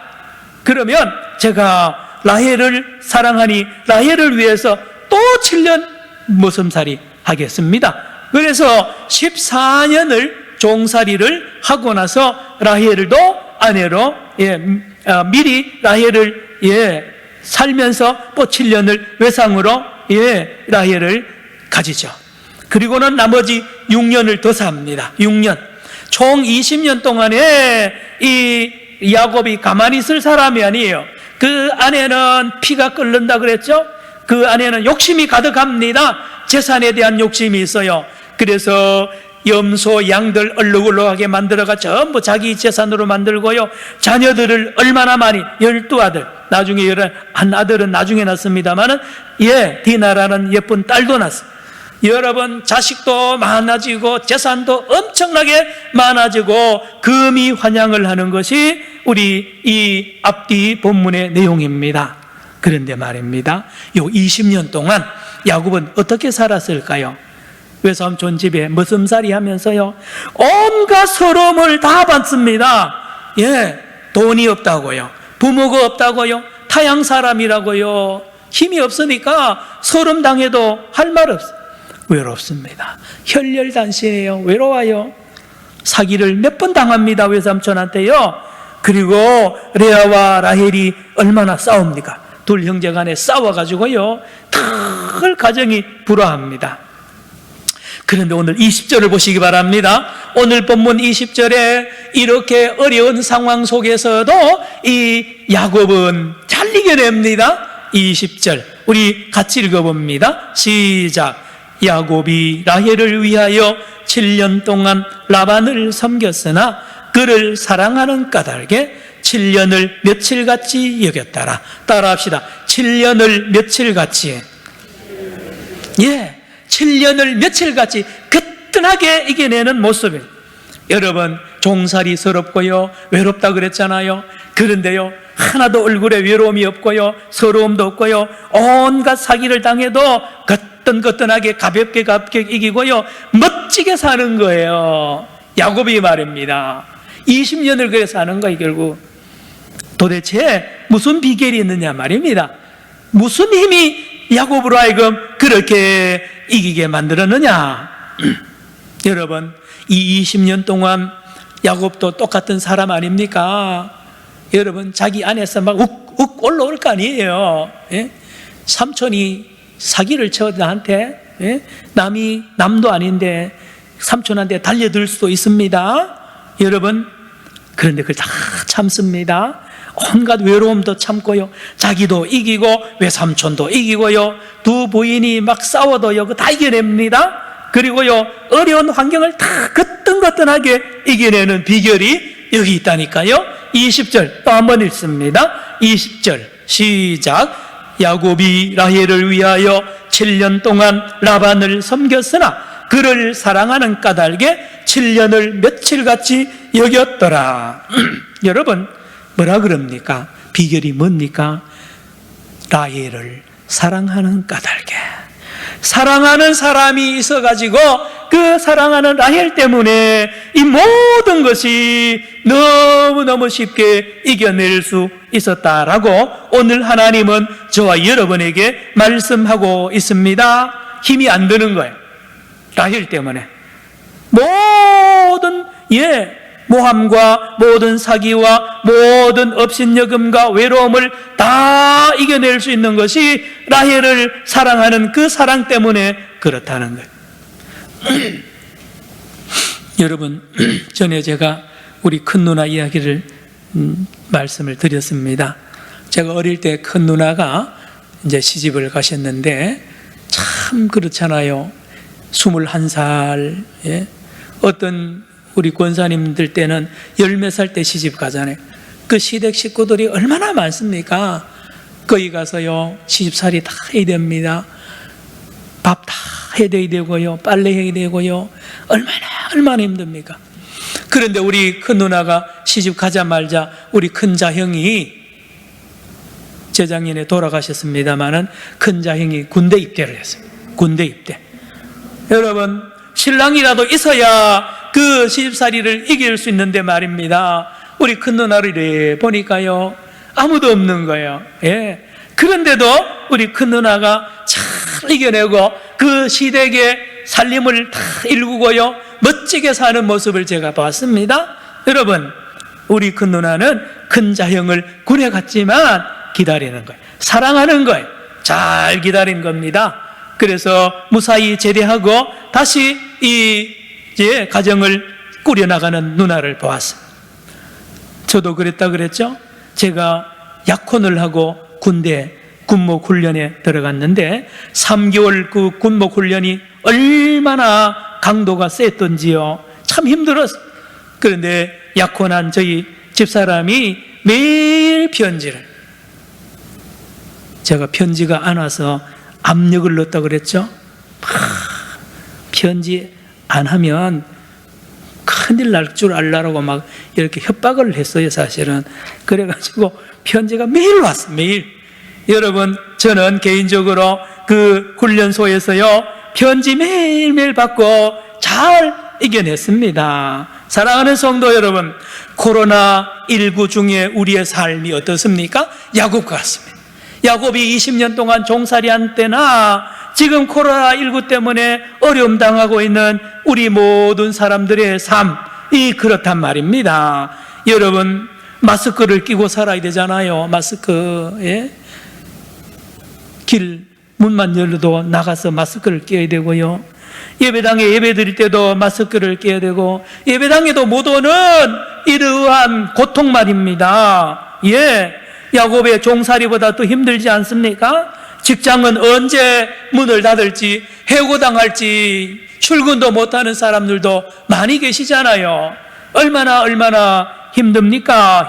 그러면 제가 라헬을 사랑하니 라헬을 위해서 또 7년 모섬살이 하겠습니다. 그래서 14년을 종살이를 하고 나서 라헬도 아내로, 예, 미리 라헬을, 예, 살면서 또 7년을 외상으로, 예, 라헬을 가지죠. 그리고는 나머지 6년을 더 삽니다. 6년. 총 20년 동안에 이 야곱이 가만히 있을 사람이 아니에요. 그 안에는 피가 끓는다 그랬죠? 그 안에는 욕심이 가득합니다. 재산에 대한 욕심이 있어요. 그래서 염소, 양들 얼룩얼룩하게 만들어가 전부 자기 재산으로 만들고요. 자녀들을 얼마나 많이, 12아들, 나중에 한 아들은 나중에 낳습니다만은, 디나라는 예쁜 딸도 낳았어요. 여러분, 자식도 많아지고 재산도 엄청나게 많아지고 금이 환양을 하는 것이 우리 이 앞뒤 본문의 내용입니다. 그런데 말입니다, 요 20년 동안 야곱은 어떻게 살았을까요? 외삼촌 집에 머슴살이 하면서요, 온갖 서러움을 다 받습니다. 돈이 없다고요, 부모가 없다고요, 타양 사람이라고요, 힘이 없으니까 서름 당해도 할 말 없어요. 외롭습니다. 혈혈단신이에요. 외로워요. 사기를 몇 번 당합니다, 외삼촌한테요. 그리고 레아와 라헬이 얼마나 싸웁니까? 둘 형제 간에 싸워가지고요, 늘 가정이 불화합니다. 그런데 오늘 20절을 보시기 바랍니다. 오늘 본문 20절에 이렇게 어려운 상황 속에서도 이 야곱은 잘 이겨냅니다. 20절 우리 같이 읽어봅니다. 시작. 야곱이 라헬을 위하여 7년 동안 라반을 섬겼으나 그를 사랑하는 까닭에 7년을 며칠같이 여겼더라. 따라합시다. 7년을 며칠같이. 7년을 며칠같이 거뜬하게 이겨내는 모습입니다. 여러분, 종살이 서럽고요, 외롭다 그랬잖아요. 그런데요, 하나도 얼굴에 외로움이 없고요, 서러움도 없고요, 온갖 사기를 당해도 거뜬거뜬하게 가볍게 이기고요, 멋지게 사는 거예요. 야곱이 말입니다. 20년을 그래 사는 거예요. 결국 도대체 무슨 비결이 있느냐 말입니다. 무슨 힘이 야곱으로 하여금 그렇게 이기게 만들었느냐. 여러분, 이 20년 동안 야곱도 똑같은 사람 아닙니까? 여러분, 자기 안에서 막 욱 올라올 거 아니에요. 삼촌이 사기를 쳐 나한테, 남도 아닌데 삼촌한테 달려들 수도 있습니다. 여러분, 그런데 그걸 다 참습니다. 온갖 외로움도 참고요, 자기도 이기고 외삼촌도 이기고요, 두 부인이 막 싸워도요, 그거 다 이겨냅니다. 그리고요, 어려운 환경을 다 거뜬거뜬하게 이겨내는 비결이 여기 있다니까요. 20절 또 한번 읽습니다. 20절 시작. 야곱이 라헬을 위하여 7년 동안 라반을 섬겼으나 그를 사랑하는 까닭에 7년을 며칠같이 여겼더라. 여러분, 뭐라 그럽니까? 비결이 뭡니까? 라헬을 사랑하는 까닭에. 사랑하는 사람이 있어가지고 그 사랑하는 라헬 때문에 이 모든 것이 너무너무 쉽게 이겨낼 수 있었다라고 오늘 하나님은 저와 여러분에게 말씀하고 있습니다. 힘이 안 드는 거예요. 라헬 때문에 모든 모함과 모든 사기와 모든 업신여금과 외로움을 다 이겨낼 수 있는 것이 라헬을 사랑하는 그 사랑 때문에 그렇다는 거예요. 여러분, 전에 제가 우리 큰 누나 이야기를 말씀을 드렸습니다. 제가 어릴 때 큰 누나가 이제 시집을 가셨는데 참 그렇잖아요. 21살, 어떤 우리 권사님들 때는 10몇 살 때 시집 가잖아요. 그 시댁 식구들이 얼마나 많습니까? 거기 가서요, 시집살이 다 해야 됩니다. 밥 다 해야 되고요, 빨래 해야 되고요, 얼마나 힘듭니까? 그런데 우리 큰 누나가 시집 가자마자 우리 큰 자형이 재작년에 돌아가셨습니다마는 큰 자형이 군대 입대를 했어요. 군대 입대. 여러분, 신랑이라도 있어야 그 시집살이를 이길 수 있는데 말입니다. 우리 큰 누나를 보니까요, 아무도 없는 거예요. 그런데도 우리 큰 누나가 잘 이겨내고 그 시댁의 살림을 다 일구고요, 멋지게 사는 모습을 제가 봤습니다. 여러분, 우리 큰 누나는 큰 자형을 군에 갔지만 기다리는 거예요. 사랑하는 거예요. 잘 기다린 겁니다. 그래서 무사히 제대하고 다시 이제 가정을 꾸려나가는 누나를 보았어요. 저도 그랬다 그랬죠. 제가 약혼을 하고 군대 군목 훈련에 들어갔는데 3개월 그 군목 훈련이 얼마나 강도가 셌던지요. 참 힘들었어. 그런데 약혼한 저희 집사람이 매일 편지를, 제가 편지가 안 와서 압력을 넣었다 그랬죠. 편지 안 하면 큰일 날 줄 알라고 막 이렇게 협박을 했어요, 사실은. 그래가지고 편지가 매일 왔어, 매일. 여러분, 저는 개인적으로 그 훈련소에서요, 편지 매일매일 받고 잘 이겨냈습니다. 사랑하는 성도 여러분, 코로나19 중에 우리의 삶이 어떻습니까? 야곱 같습니다. 야곱이 20년 동안 종살이한 때나 지금 코로나19 때문에 어려움 당하고 있는 우리 모든 사람들의 삶이 그렇단 말입니다. 여러분, 마스크를 끼고 살아야 되잖아요. 마스크. 예? 길 문만 열어도 나가서 마스크를 껴야 되고요. 예배당에 예배 드릴 때도 마스크를 껴야 되고, 예배당에도 못 오는 이러한 고통 말입니다. 예, 야곱의 종살이보다 더 힘들지 않습니까? 직장은 언제 문을 닫을지, 해고당할지 출근도 못하는 사람들도 많이 계시잖아요. 얼마나 힘듭니까?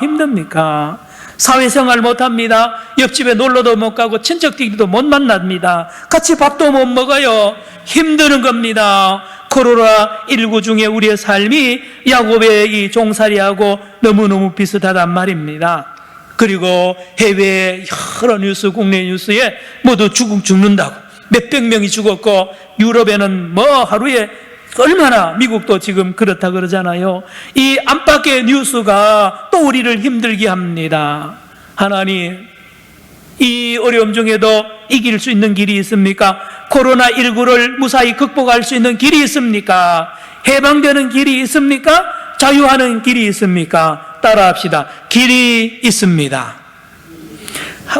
사회생활 못합니다. 옆집에 놀러도 못 가고 친척들도 못 만납니다. 같이 밥도 못 먹어요. 힘드는 겁니다. 코로나19 중에 우리의 삶이 야곱의 이 종살이하고 너무너무 비슷하단 말입니다. 그리고 해외 여러 뉴스, 국내 뉴스에 모두 죽는다고 몇백 명이 죽었고, 유럽에는 뭐 하루에 얼마나, 미국도 지금 그렇다 그러잖아요. 이 안팎의 뉴스가 또 우리를 힘들게 합니다. 하나님, 이 어려움 중에도 이길 수 있는 길이 있습니까? 코로나19를 무사히 극복할 수 있는 길이 있습니까? 해방되는 길이 있습니까? 자유하는 길이 있습니까? 따라합시다. 길이 있습니다.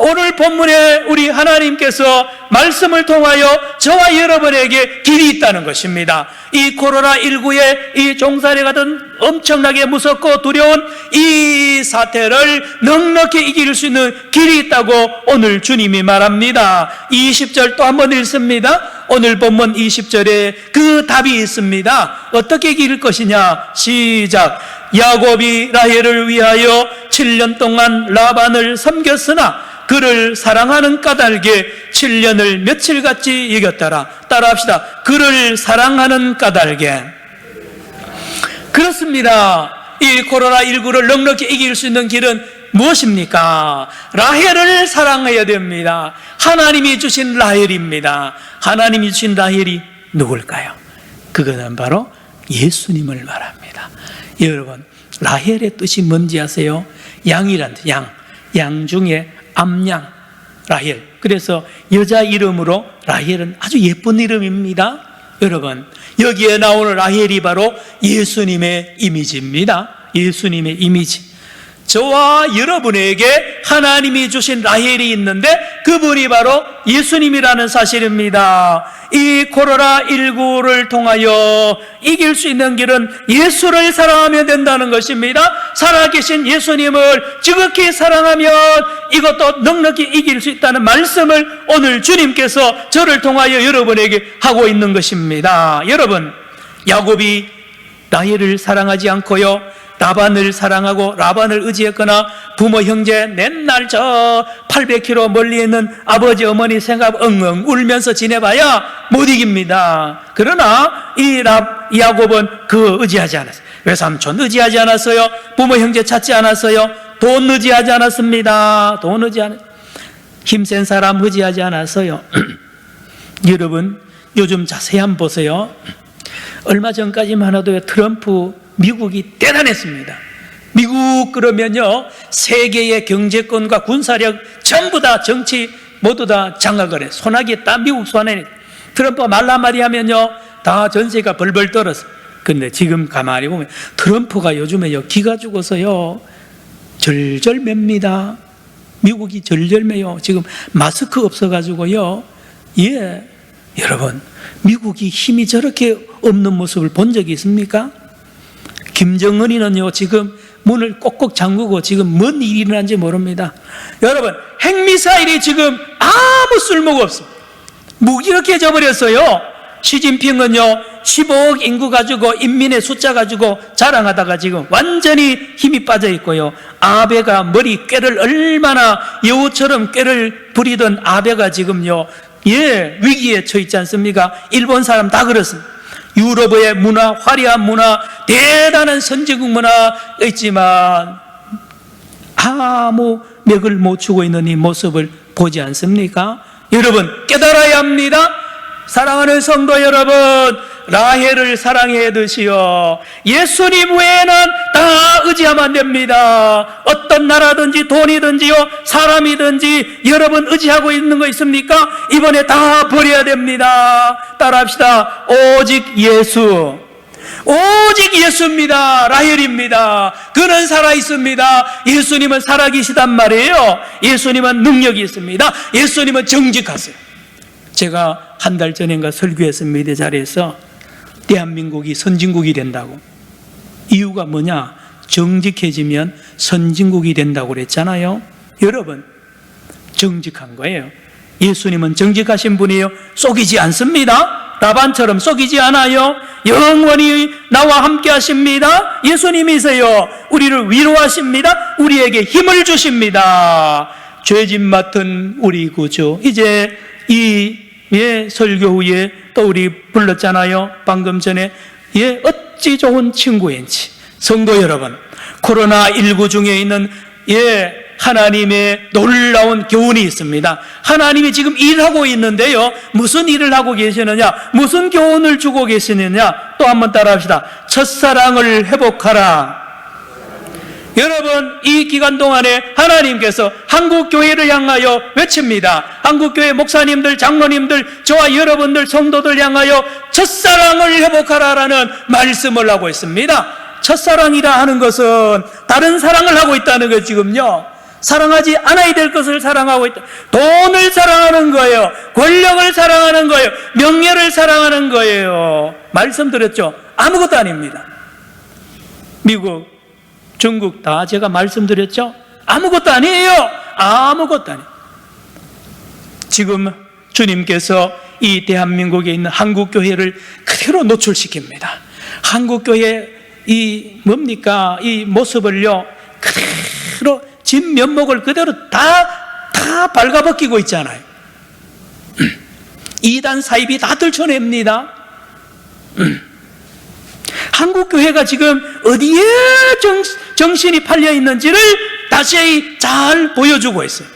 오늘 본문에 우리 하나님께서 말씀을 통하여 저와 여러분에게 길이 있다는 것입니다. 이 코로나19의 이 종살이 같은 엄청나게 무섭고 두려운 이 사태를 넉넉히 이길 수 있는 길이 있다고 오늘 주님이 말합니다. 20절 또 한번 읽습니다. 오늘 본문 20절에 그 답이 있습니다. 어떻게 이길 것이냐? 시작. 야곱이 라헬을 위하여 7년 동안 라반을 섬겼으나 그를 사랑하는 까닭에 7년을 며칠같이 여겼더라. 따라합시다. 그를 사랑하는 까닭에. 그렇습니다. 이 코로나19를 넉넉히 이길 수 있는 길은 무엇입니까? 라헬을 사랑해야 됩니다. 하나님이 주신 라헬입니다. 하나님이 주신 라헬이 누굴까요? 그것은 바로 예수님을 말합니다. 여러분, 라헬의 뜻이 뭔지 아세요? 양이란 뜻, 양 중에 암양, 라헬. 그래서 여자 이름으로 라헬은 아주 예쁜 이름입니다. 여러분, 여기에 나오는 라헬이 바로 예수님의 이미지입니다. 예수님의 이미지. 저와 여러분에게 하나님이 주신 라헬이 있는데 그분이 바로 예수님이라는 사실입니다. 이 코로나19를 통하여 이길 수 있는 길은 예수를 사랑하면 된다는 것입니다. 살아계신 예수님을 지극히 사랑하면 이것도 넉넉히 이길 수 있다는 말씀을 오늘 주님께서 저를 통하여 여러분에게 하고 있는 것입니다. 여러분, 야곱이 라헬을 사랑하지 않고요, 라반을 사랑하고 라반을 의지했거나 부모 형제 맨날 저 800km 멀리 있는 아버지 어머니 생각 엉엉 울면서 지내봐야 못 이깁니다. 그러나 이 야곱은 그 의지하지 않았어요. 외삼촌 의지하지 않았어요. 부모 형제 찾지 않았어요. 돈 의지하지 않았습니다. 돈 의지하는 힘센 사람 의지하지 않았어요. 여러분, 요즘 자세히 한번 보세요. 얼마 전까지만 해도 트럼프 미국이 대단했습니다. 미국 그러면요, 세계의 경제권과 군사력 전부 다 정치 모두 다 장악을 해. 소나기에 다 미국 손안에. 트럼프가 말 한마디 하면요, 다 전세가 벌벌 떨었어. 근데 지금 가만히 보면 트럼프가 요즘에요, 기가 죽어서요 절절 맵니다. 미국이 절절 매요. 지금 마스크 없어가지고요. 예, 여러분, 미국이 힘이 저렇게 없는 모습을 본 적이 있습니까? 김정은이는요, 지금 문을 꼭꼭 잠그고 지금 뭔 일이 일어난지 모릅니다. 여러분, 핵미사일이 지금 아무 쓸모가 없습니다. 무기력해져 버렸어요. 시진핑은요, 15억 인구 가지고 인민의 숫자 가지고 자랑하다가 지금 완전히 힘이 빠져 있고요. 아베가 머리 꾀를 얼마나 여우처럼 꾀를 부리던 아베가 지금요, 위기에 처했지 않습니까? 일본 사람 다 그렇습니다. 유럽의 문화, 화려한 문화, 대단한 선진국 문화 있지만 아무 맥을 못 추고 있는 이 모습을 보지 않습니까? 여러분, 깨달아야 합니다. 사랑하는 성도 여러분, 라헬을 사랑해 드시오. 예수님 외에는 다 의지하면 안 됩니다. 어떤 나라든지 돈이든지요, 사람이든지 여러분 의지하고 있는 거 있습니까? 이번에 다 버려야 됩니다. 따라합시다. 오직 예수. 오직 예수입니다. 라헬입니다. 그는 살아있습니다. 예수님은 살아계시단 말이에요. 예수님은 능력이 있습니다. 예수님은 정직하세요. 제가 한 달 전인가 설교했습니다. 이 자리에서 대한민국이 선진국이 된다고. 이유가 뭐냐? 정직해지면 선진국이 된다고 그랬잖아요. 여러분, 정직한 거예요. 예수님은 정직하신 분이에요. 속이지 않습니다. 라반처럼 속이지 않아요. 영원히 나와 함께 하십니다. 예수님이세요. 우리를 위로하십니다. 우리에게 힘을 주십니다. 죄짐 맡은 우리 구주. 이제 이 설교 후에 또 우리 불렀잖아요. 방금 전에 어찌 좋은 친구인지. 성도 여러분, 코로나19 중에 있는 하나님의 놀라운 교훈이 있습니다. 하나님이 지금 일하고 있는데요, 무슨 일을 하고 계시느냐, 무슨 교훈을 주고 계시느냐, 또 한번 따라합시다. 첫사랑을 회복하라. 여러분, 이 기간 동안에 하나님께서 한국교회를 향하여 외칩니다. 한국교회 목사님들, 장로님들, 저와 여러분들, 성도들 향하여 첫사랑을 회복하라라는 말씀을 하고 있습니다. 첫사랑이라 하는 것은 다른 사랑을 하고 있다는 거. 지금요, 사랑하지 않아야 될 것을 사랑하고 있다. 돈을 사랑하는 거예요. 권력을 사랑하는 거예요. 명예를 사랑하는 거예요. 말씀드렸죠? 아무것도 아닙니다. 미국, 중국 다 제가 말씀드렸죠? 아무것도 아니에요. 아무것도 아니에요. 지금 주님께서 이 대한민국에 있는 한국교회를 그대로 노출시킵니다. 한국교회 이 모습을요, 그대로 진면목을 그대로 다 발가벗기고 있잖아요. 이단 사입이 다 들춰냅니다. 한국교회가 지금 어디에 정신이 팔려 있는지를 다시 잘 보여주고 있어요.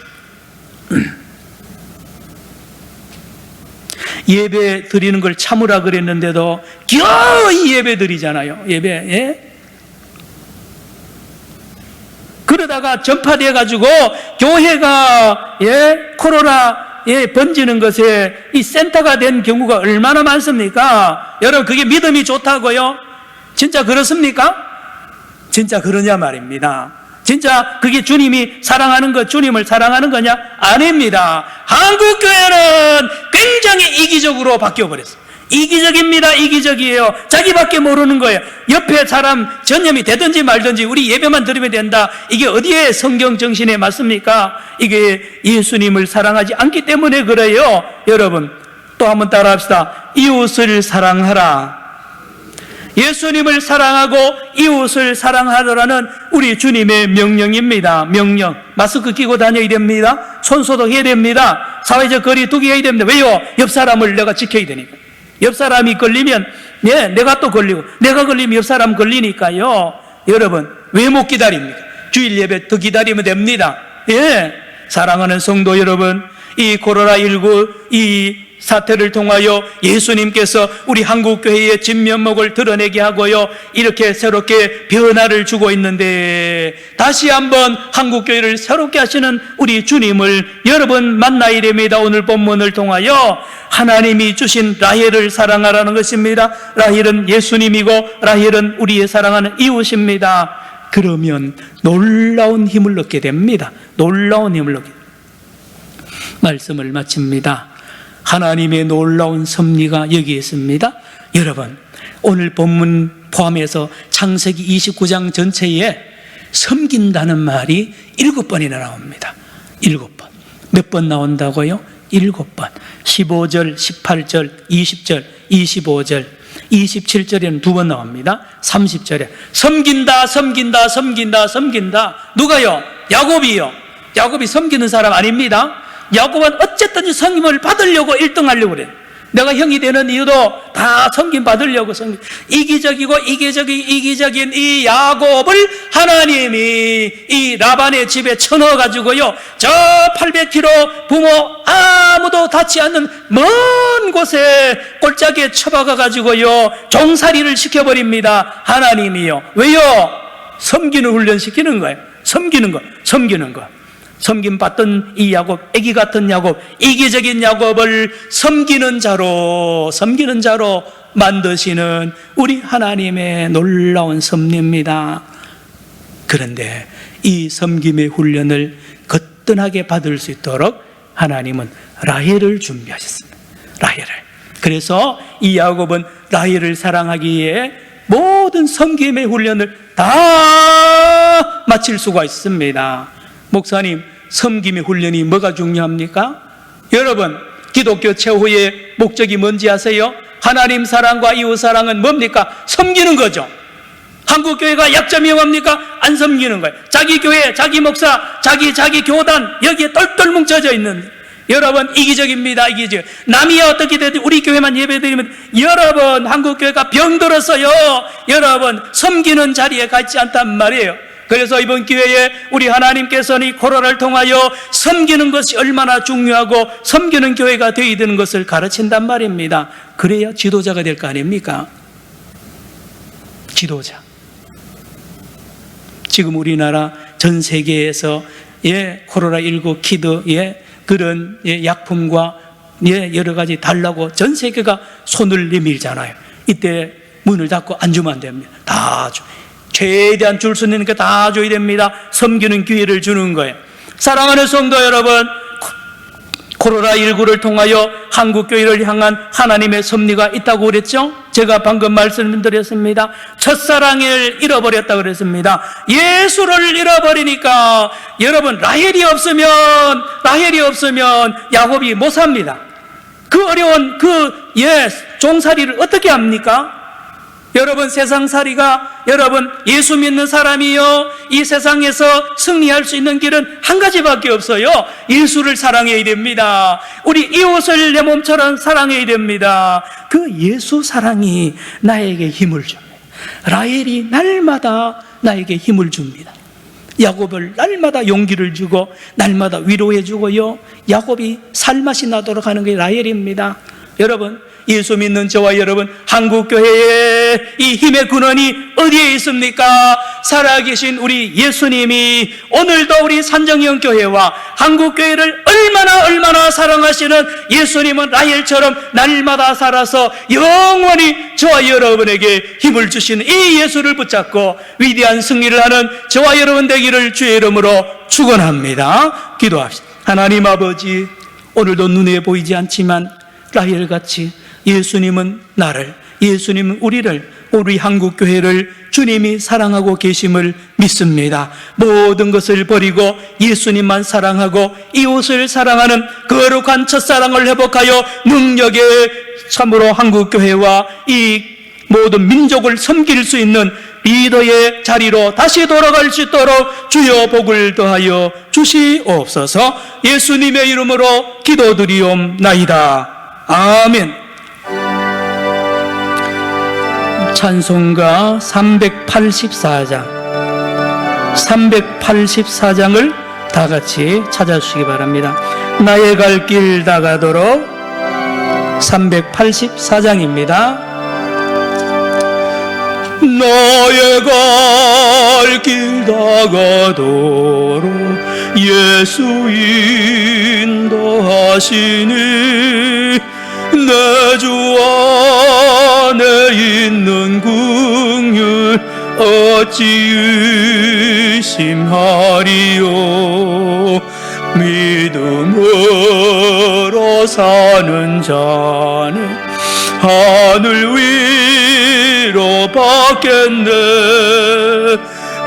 예배 드리는 걸 참으라 그랬는데도 겨우 예배 드리잖아요. 그러다가 전파돼 가지고 교회가 코로나 번지는 것에 이 센터가 된 경우가 얼마나 많습니까? 여러분, 그게 믿음이 좋다고요? 진짜 그렇습니까? 진짜 그러냐 말입니다. 진짜 그게 주님이 사랑하는 것, 주님을 사랑하는 거냐? 아닙니다. 한국교회는 굉장히 이기적으로 바뀌어버렸어요. 이기적입니다. 이기적이에요. 자기밖에 모르는 거예요. 옆에 사람 전염이 되든지 말든지 우리 예배만 드리면 된다. 이게 어디에 성경 정신에 맞습니까? 이게 예수님을 사랑하지 않기 때문에 그래요. 여러분, 또 한번 따라합시다. 이웃을 사랑하라. 예수님을 사랑하고 이웃을 사랑하라는 우리 주님의 명령입니다. 명령. 마스크 끼고 다녀야 됩니다. 손소독해야 됩니다. 사회적 거리 두기 해야 됩니다. 왜요? 옆 사람을 내가 지켜야 되니까. 옆 사람이 걸리면 내가 또 걸리고, 내가 걸리면 옆 사람 걸리니까요. 여러분, 왜 못 기다립니까? 주일 예배 더 기다리면 됩니다. 사랑하는 성도 여러분, 이 코로나19 이 사태를 통하여 예수님께서 우리 한국교회의 진면목을 드러내게 하고요, 이렇게 새롭게 변화를 주고 있는데, 다시 한번 한국교회를 새롭게 하시는 우리 주님을 여러분 만나야 됩니다. 오늘 본문을 통하여 하나님이 주신 라헬을 사랑하라는 것입니다. 라헬은 예수님이고 라헬은 우리의 사랑하는 이웃입니다. 그러면 놀라운 힘을 얻게 됩니다. 놀라운 힘을 얻게 됩니다. 말씀을 마칩니다. 하나님의 놀라운 섭리가 여기 있습니다. 여러분, 오늘 본문 포함해서 창세기 29장 전체에 섬긴다는 말이 7번이나 나옵니다. 7번. 몇 번 나온다고요? 7번. 15절, 18절, 20절, 25절, 27절에는 2번 나옵니다. 30절에 섬긴다, 섬긴다, 섬긴다, 섬긴다. 누가요? 야곱이요. 야곱이 섬기는 사람 아닙니다. 야곱은 어쨌든 섬김을 받으려고 1등 하려고 그래요. 내가 형이 되는 이유도 다 섬김 받으려고 이기적인 이 야곱을 하나님이 이 라반의 집에 쳐넣어가지고요, 저 800km 부모 아무도 닿지 않는 먼 곳에 꼴짝에 처박아가지고요 종살이를 시켜버립니다. 하나님이요. 왜요? 섬기는 훈련 시키는 거예요. 섬기는 거. 섬김 받던 이 야곱, 애기 같은 야곱, 이기적인 야곱을 섬기는 자로 만드시는 우리 하나님의 놀라운 섭리입니다. 그런데 이 섬김의 훈련을 거뜬하게 받을 수 있도록 하나님은 라헬을 준비하셨습니다. 라헬을. 그래서 이 야곱은 라헬을 사랑하기에 모든 섬김의 훈련을 다 마칠 수가 있습니다. 목사님, 섬김의 훈련이 뭐가 중요합니까? 여러분, 기독교 최후의 목적이 뭔지 아세요? 하나님 사랑과 이웃 사랑은 뭡니까? 섬기는 거죠. 한국교회가 약점이 뭡니까? 안 섬기는 거예요. 자기 교회, 자기 목사, 자기 교단, 여기에 똘똘 뭉쳐져 있는, 여러분, 이기적입니다. 이기적. 남이 어떻게 되든 우리 교회만 예배드리면, 여러분, 한국교회가 병들었어요. 여러분, 섬기는 자리에 가 있지 않단 말이에요. 그래서 이번 기회에 우리 하나님께서는 이 코로나를 통하여 섬기는 것이 얼마나 중요하고 섬기는 교회가 되어야 되는 것을 가르친단 말입니다. 그래야 지도자가 될 거 아닙니까? 지도자. 지금 우리나라 전 세계에서 코로나19 키드 그런 약품과 여러 가지 달라고 전 세계가 손을 내밀잖아요. 이때 문을 닫고 안 주면 안 됩니다. 다 줘. 최대한 줄 수 있는 게 다 줘야 됩니다. 섬기는 기회를 주는 거예요. 사랑하는 성도 여러분, 코로나19를 통하여 한국교회를 향한 하나님의 섭리가 있다고 그랬죠? 제가 방금 말씀드렸습니다. 첫사랑을 잃어버렸다고 그랬습니다. 예수를 잃어버리니까 여러분, 라헬이 없으면 야곱이 못 삽니다. 그 어려운 종살이를 어떻게 합니까? 여러분, 세상살이가, 여러분, 예수 믿는 사람이요, 이 세상에서 승리할 수 있는 길은 한 가지밖에 없어요. 예수를 사랑해야 됩니다. 우리 이웃을 내 몸처럼 사랑해야 됩니다. 그 예수 사랑이 나에게 힘을 줍니다. 라헬이 날마다 나에게 힘을 줍니다. 야곱을 날마다 용기를 주고 날마다 위로해 주고요, 야곱이 살맛이 나도록 하는 게 라헬입니다. 여러분, 예수 믿는 저와 여러분, 한국교회의 이 힘의 근원이 어디에 있습니까? 살아계신 우리 예수님이 오늘도 우리 산정형 교회와 한국교회를 얼마나 사랑하시는 예수님은 라헬처럼 날마다 살아서 영원히 저와 여러분에게 힘을 주시는 이 예수를 붙잡고 위대한 승리를 하는 저와 여러분 되기를 주의 이름으로 축원합니다. 기도합시다. 하나님 아버지, 오늘도 눈에 보이지 않지만 라헬같이 예수님은 예수님은 우리 한국교회를 주님이 사랑하고 계심을 믿습니다. 모든 것을 버리고 예수님만 사랑하고 이웃을 사랑하는 거룩한 첫사랑을 회복하여 능력에 참으로 한국교회와 이 모든 민족을 섬길 수 있는 리더의 자리로 다시 돌아갈 수 있도록 주여 복을 더하여 주시옵소서. 예수님의 이름으로 기도드리옵나이다. 아멘. 찬송가 384장을 다 같이 찾아주시기 바랍니다. 나의 갈 길 다가도록 384장입니다. 나의 갈 길 다가도록 예수 인도하시니 내 주 안에 있는 긍휼 어찌 의심하리요. 믿음으로 사는 자는 하늘 위로 받겠네.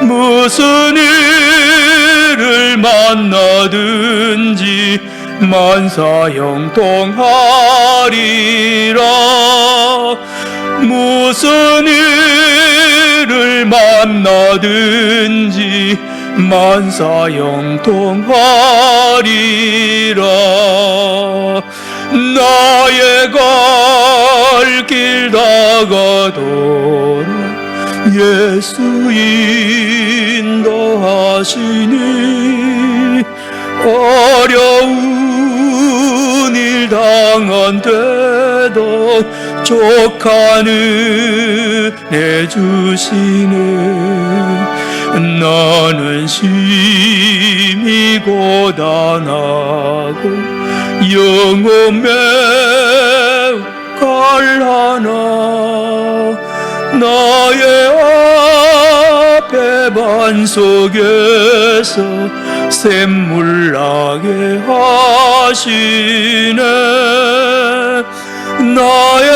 무슨 일을 만나든지 만사형통하리라. 무슨 일을 만나든지 만사형통하리라. 나의 갈 길 다가도록 예수 인도하시니 어려운 일 당한 때도 족한 은혜 주시네. 나는 심히 고단하고 영혼 매우 갈하나 나의 앞에 반석에서 샘물 나게 하시네. 나의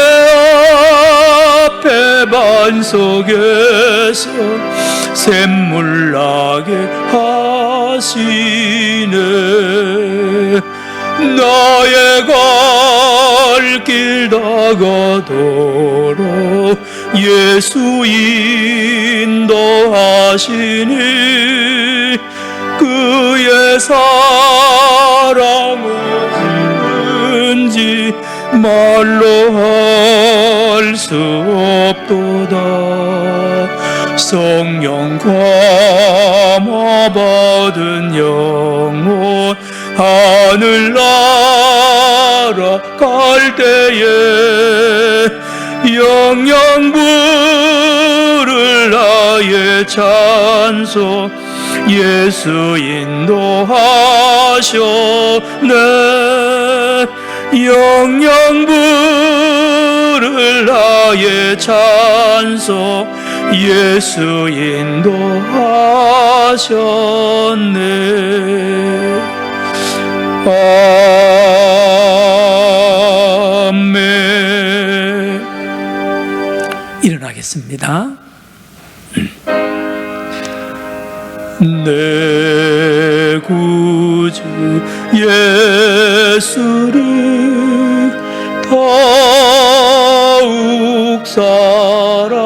앞에 반석에서 샘물 나게 하시네. 나의 갈 길 다가도록 예수 인도하시니 그의 사랑은 뭔지 말로 할 수 없도다. 성령 감화 받은 영혼 하늘나라 갈 때에 영영 부를 나의 찬송 예수 인도하셨네. 영영 부를 나의 찬송 예수 인도하셨네. 아멘. 일어나겠습니다. 내 구주 예수를 더욱 사랑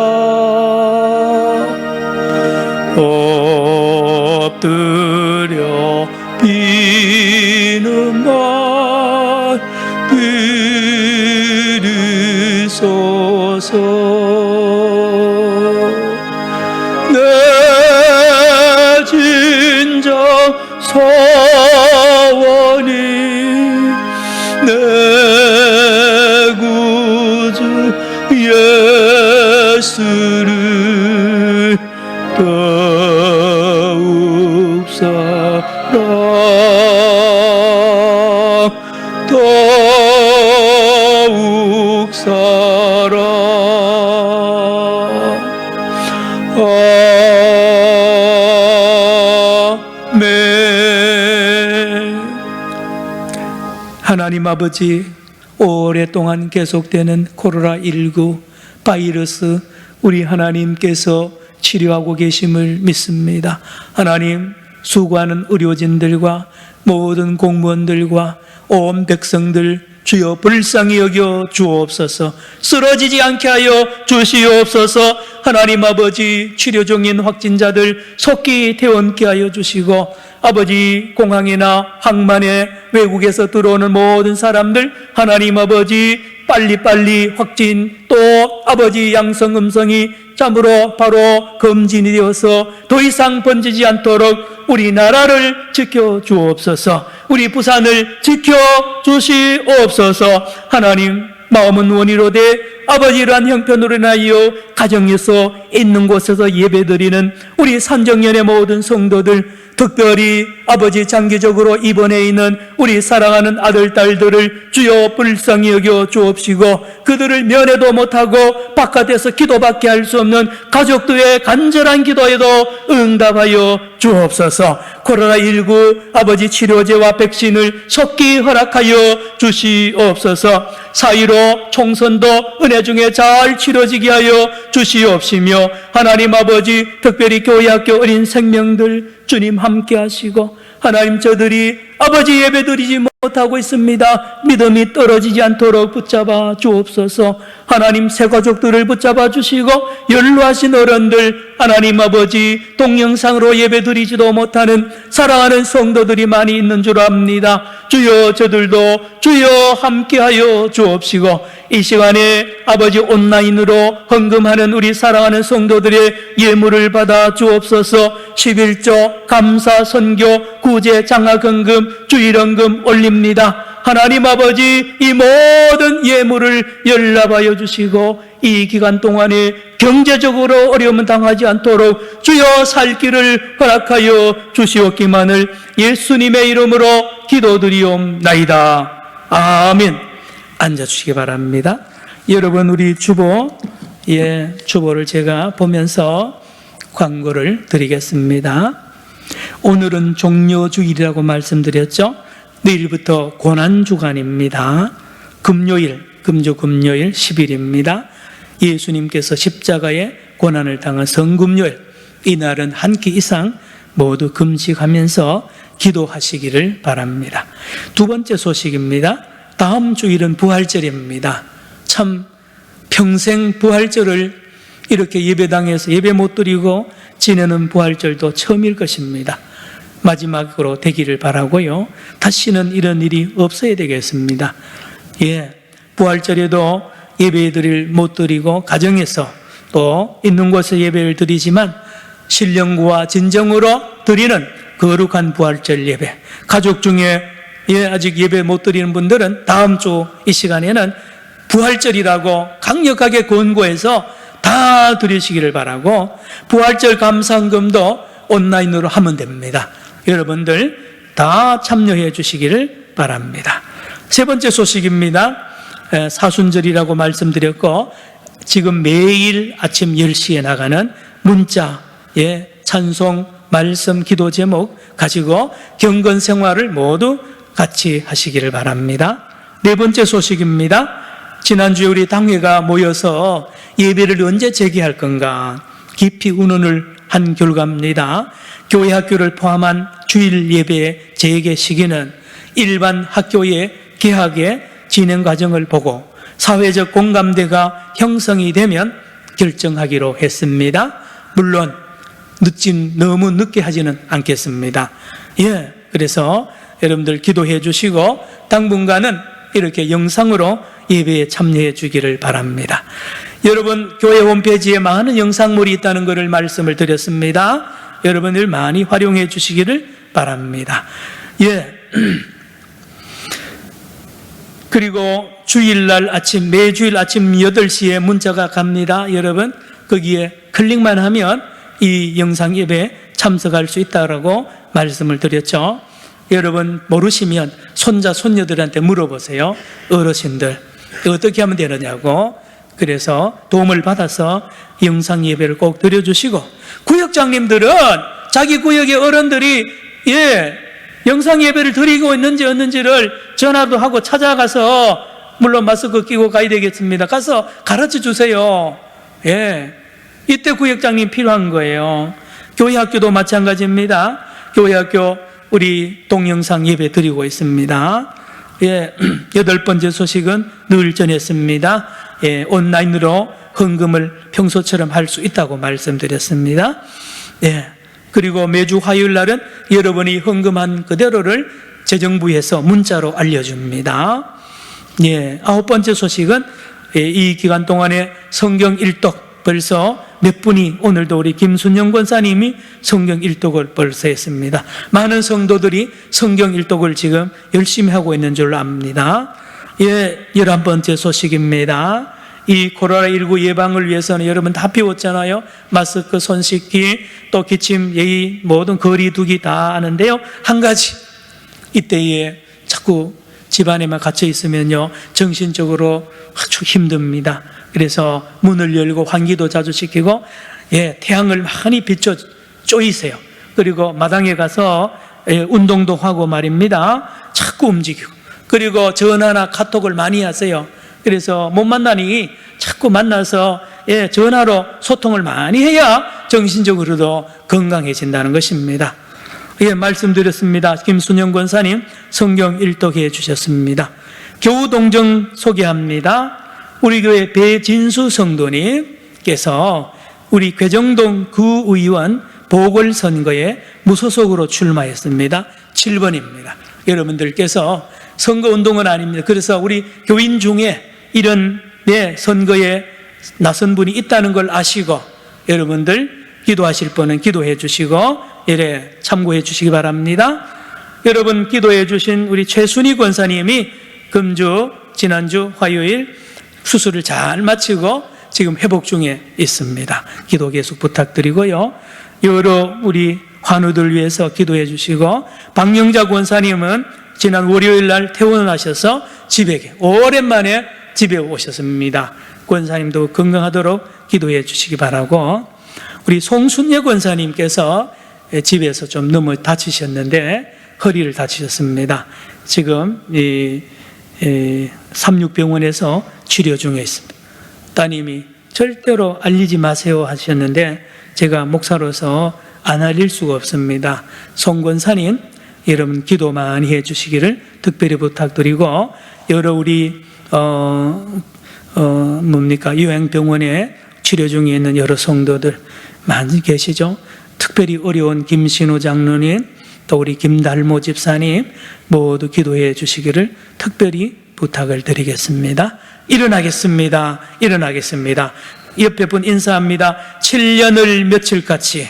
엎드려 비는 말 들으소서. 내 진정 소원이 내 구주 예수를 더욱 사랑 더욱 사랑. 아멘. 하나님 아버지, 오랫동안 계속되는 코로나19 바이러스 우리 하나님께서 치료하고 계심을 믿습니다. 하나님, 수고하는 의료진들과 모든 공무원들과 온 백성들 주여 불쌍히 여겨 주옵소서. 쓰러지지 않게 하여 주시옵소서. 하나님 아버지, 치료 중인 확진자들 속히 퇴원케 하여 주시고, 아버지 공항이나 항만에 외국에서 들어오는 모든 사람들 하나님 아버지 빨리빨리 확진, 또 아버지 양성 음성이 참으로 바로 검진이 되어서 더 이상 번지지 않도록 우리나라를 지켜주옵소서. 우리 부산을 지켜주시옵소서. 하나님, 마음은 원이로되 아버지란 형편으로 인하여 가정에서 있는 곳에서 예배드리는 우리 산정연의 모든 성도들 특별히 아버지 장기적으로 입원해 있는 우리 사랑하는 아들, 딸들을 주여 불쌍히 여겨 주옵시고 그들을 면회도 못하고 바깥에서 기도밖에 할 수 없는 가족들의 간절한 기도에도 응답하여 주옵소서. 코로나19 아버지 치료제와 백신을 속히 허락하여 주시옵소서. 4.15 총선도 은혜 중에 잘 치러지게 하여 주시옵시며 하나님 아버지 특별히 교회학교 어린 생명들 주님 함께 하시고 하나님 저들이 아버지 예배 드리지 못하고 있습니다. 믿음이 떨어지지 않도록 붙잡아 주옵소서. 하나님 새 가족들을 붙잡아 주시고 연로하신 어른들 하나님 아버지 동영상으로 예배 드리지도 못하는 사랑하는 성도들이 많이 있는 줄 압니다. 주여 저들도 주여 함께하여 주옵시고 이 시간에 아버지 온라인으로 헌금하는 우리 사랑하는 성도들의 예물을 받아 주옵소서. 11조 감사 선교 구제 장학헌금 주일헌금 올립니다. 하나님 아버지 이 모든 예물을 연락하여 주시고 이 기간 동안에 경제적으로 어려움을 당하지 않도록 주여 살 길을 허락하여 주시옵기만을 예수님의 이름으로 기도드리옵나이다. 아멘. 앉아주시기 바랍니다. 여러분 우리 주보를 제가 보면서 광고를 드리겠습니다. 오늘은 종료주일이라고 말씀드렸죠. 내일부터 고난주간입니다. 금요일 10일입니다. 예수님께서 십자가에 고난을 당한 성금요일, 이날은 한 끼 이상 모두 금식하면서 기도하시기를 바랍니다. 두 번째 소식입니다. 다음 주일은 부활절입니다. 참 평생 부활절을 이렇게 예배당에서 예배 못 드리고 지내는 부활절도 처음일 것입니다. 마지막으로 되기를 바라고요. 다시는 이런 일이 없어야 되겠습니다. 부활절에도 예배를 못 드리고 가정에서 또 있는 곳에 예배를 드리지만 신령구와 진정으로 드리는 거룩한 부활절 예배, 가족 중에 아직 예배 못 드리는 분들은 다음 주 이 시간에는 부활절이라고 강력하게 권고해서 다 드리시기를 바라고 부활절 감사헌금도 온라인으로 하면 됩니다. 여러분들 다 참여해 주시기를 바랍니다. 세 번째 소식입니다. 사순절이라고 말씀드렸고 지금 매일 아침 10시에 나가는 문자 찬송, 말씀, 기도 제목 가지고 경건 생활을 모두 같이 하시기를 바랍니다. 네 번째 소식입니다. 지난주에 우리 당회가 모여서 예배를 언제 재개할 건가 깊이 의논을 한 결과입니다. 교회 학교를 포함한 주일 예배 재개 시기는 일반 학교의 개학의 진행 과정을 보고 사회적 공감대가 형성이 되면 결정하기로 했습니다. 물론 너무 늦게 하지는 않겠습니다. 그래서 여러분들 기도해 주시고 당분간은 이렇게 영상으로 예배에 참여해 주기를 바랍니다. 여러분 교회 홈페이지에 많은 영상물이 있다는 것을 말씀을 드렸습니다. 여러분들 많이 활용해 주시기를 바랍니다. 그리고 주일날 매주일 아침 8시에 문자가 갑니다. 여러분 거기에 클릭만 하면 이 영상 예배에 참석할 수 있다고 말씀을 드렸죠. 여러분 모르시면 손자 손녀들한테 물어보세요. 어르신들 어떻게 하면 되느냐고. 그래서 도움을 받아서 영상 예배를 꼭 드려주시고 구역장님들은 자기 구역의 어른들이 영상 예배를 드리고 있는지 없는지를 전화도 하고 찾아가서 물론 마스크 끼고 가야 되겠습니다. 가서 가르쳐 주세요. 이때 구역장님 필요한 거예요. 교회 학교도 마찬가지입니다. 교회 학교 우리 동영상 예배 드리고 있습니다. 여덟 번째 소식은 늘 전했습니다. 온라인으로 헌금을 평소처럼 할 수 있다고 말씀드렸습니다. 그리고 매주 화요일 날은 여러분이 헌금한 그대로를 재정부에서 문자로 알려줍니다. 아홉 번째 소식은 이 기간 동안에 성경 일독 벌써 몇 분이 오늘도 우리 김순영 권사님이 성경 일독을 벌써 했습니다. 많은 성도들이 성경 일독을 지금 열심히 하고 있는 줄 압니다. 11번째 소식입니다. 이 코로나19 예방을 위해서는 여러분 다 배웠잖아요. 마스크, 손 씻기, 또 기침, 예의, 모든 거리 두기 다 아는데요. 한 가지, 이때에 자꾸 집안에만 갇혀 있으면요, 정신적으로 아주 힘듭니다. 그래서 문을 열고 환기도 자주 시키고, 태양을 많이 비춰 쪼이세요. 그리고 마당에 가서 운동도 하고 말입니다. 자꾸 움직이고. 그리고 전화나 카톡을 많이 하세요. 그래서 못 만나니 자꾸 만나서 전화로 소통을 많이 해야 정신적으로도 건강해진다는 것입니다. 말씀드렸습니다. 김순영 권사님 성경 일독해 주셨습니다. 교우동정 소개합니다. 우리 교회 배진수 성도님께서 우리 괴정동 구의원 보궐선거에 무소속으로 출마했습니다. 7번입니다. 여러분들께서 선거운동은 아닙니다. 그래서 우리 교인 중에 이런 선거에 나선 분이 있다는 걸 아시고, 여러분들 기도하실 분은 기도해 주시고 참고해 주시기 바랍니다. 여러분 기도해 주신 우리 최순희 권사님이 지난주 화요일 수술을 잘 마치고 지금 회복 중에 있습니다. 기도 계속 부탁드리고요. 여러 우리 환우들 위해서 기도해 주시고, 박영자 권사님은 지난 월요일 날 퇴원하셔서 오랜만에 집에 오셨습니다. 권사님도 건강하도록 기도해 주시기 바라고, 우리 송순예 권사님께서 집에서 좀 너무 다치셨는데 허리를 다치셨습니다. 지금 삼육병원에서 치료 중에 있습니다. 따님이 절대로 알리지 마세요 하셨는데 제가 목사로서 안 알릴 수가 없습니다. 송 권사님, 여러분 기도 많이 해주시기를 특별히 부탁드리고, 여러 우리 요양병원에 치료 중에 있는 여러 성도들 많이 계시죠. 특별히 어려운 김신우 장로님, 또 우리 김달모 집사님 모두 기도해 주시기를 특별히 부탁을 드리겠습니다. 일어나겠습니다. 옆에 분 인사합니다. 7년을 며칠같이,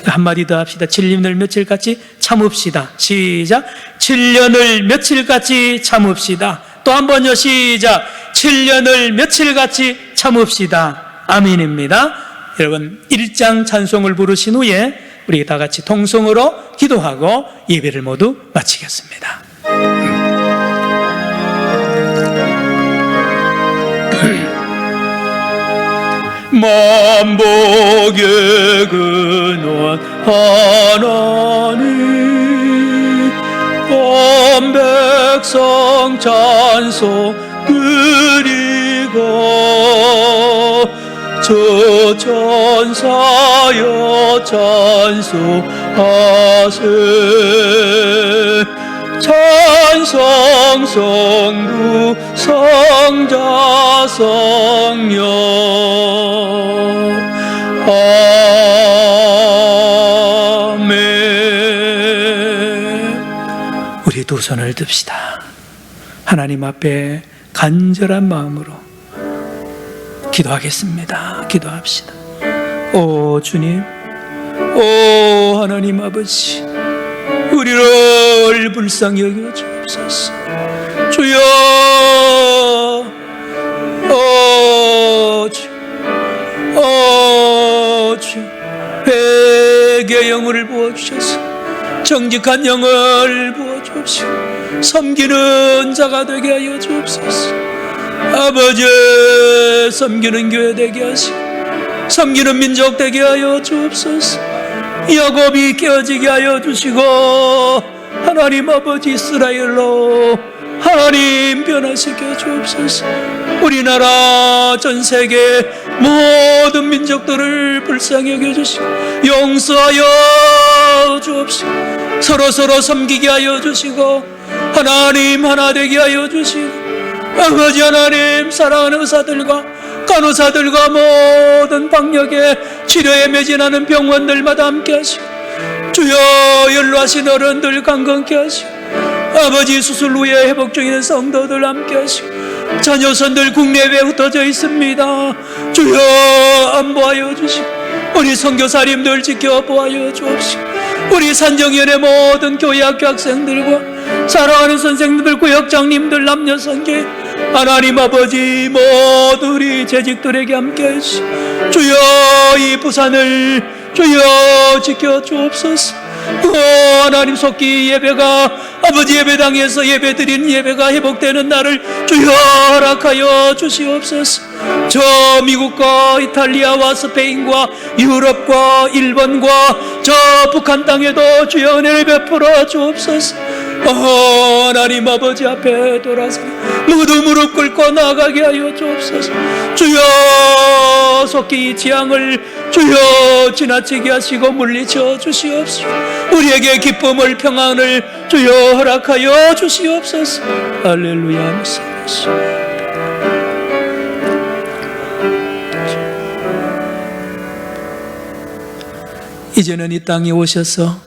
한마디 더 합시다. 7년을 며칠같이 참읍시다. 시작. 7년을 며칠같이 참읍시다. 또 한 번요. 시작. 7년을 며칠같이 참읍시다. 아멘입니다. 여러분 1장 찬송을 부르신 후에 우리 다 같이 통성으로 기도하고 예배를 모두 마치겠습니다. 만복의 근원 하나님, 온 백성 찬송 드리고, 저 천사여 찬송하세. 찬송 성부 성자 성령. 아멘. 우리 두 손을 듭시다. 하나님 앞에 간절한 마음으로 기도하겠습니다. 기도합시다. 오 주님, 오 하나님 아버지, 우리를 불쌍히 여겨 주옵소서. 주여, 주, 회개의 영을 부어주셔서 정직한 영을 부어주옵시고 섬기는 자가 되게 하여 주옵소서. 아버지, 섬기는 교회 되게 하시고 섬기는 민족 되게 하여 주옵소서. 야곱이 깨어지게 하여 주시고, 하나님 아버지 이스라엘로 하나님 변화시켜 주옵소서. 우리나라 전 세계 모든 민족들을 불쌍히 여겨주시고 용서하여 주옵시고, 서로 섬기게 하여 주시고 하나님 하나 되게 하여 주시고, 아버지 하나님 사랑하는 의사들과 간호사들과 모든 방역에 치료에 매진하는 병원들마다 함께 하시고, 주여 연로하신 어른들 강건케 하시고, 아버지 수술 후에 회복 중인 성도들 함께 하시고, 자녀선들 국내외에 흩어져 있습니다. 주여 안보하여 주시고, 우리 선교사님들 지켜보아여 주옵시고, 우리 산정위원회 모든 교회 학교 학생들과 사랑하는 선생님들, 구역장님들, 남녀 선교 하나님 아버지 모두 우리 재직들에게 함께 하시 주여 이 부산을 주여 지켜 주옵소서. 하나님 속기 예배가 아버지 예배당에서 예배드린 예배가 회복되는 날을 주여 허락하여 주시옵소서. 저 미국과 이탈리아와 스페인과 유럽과 일본과 저 북한 땅에도 주여 은혜를 베풀어 주옵소서. 하나님 아버지 앞에 돌아서 모두 무릎 꿇고 나가게 하여 주옵소서. 주여 속히 이 재앙을 주여 지나치게 하시고 물리쳐 주시옵소서. 우리에게 기쁨을 평안을 주여 허락하여 주시옵소서. 할렐루야. 이제는 이 땅에 오셔서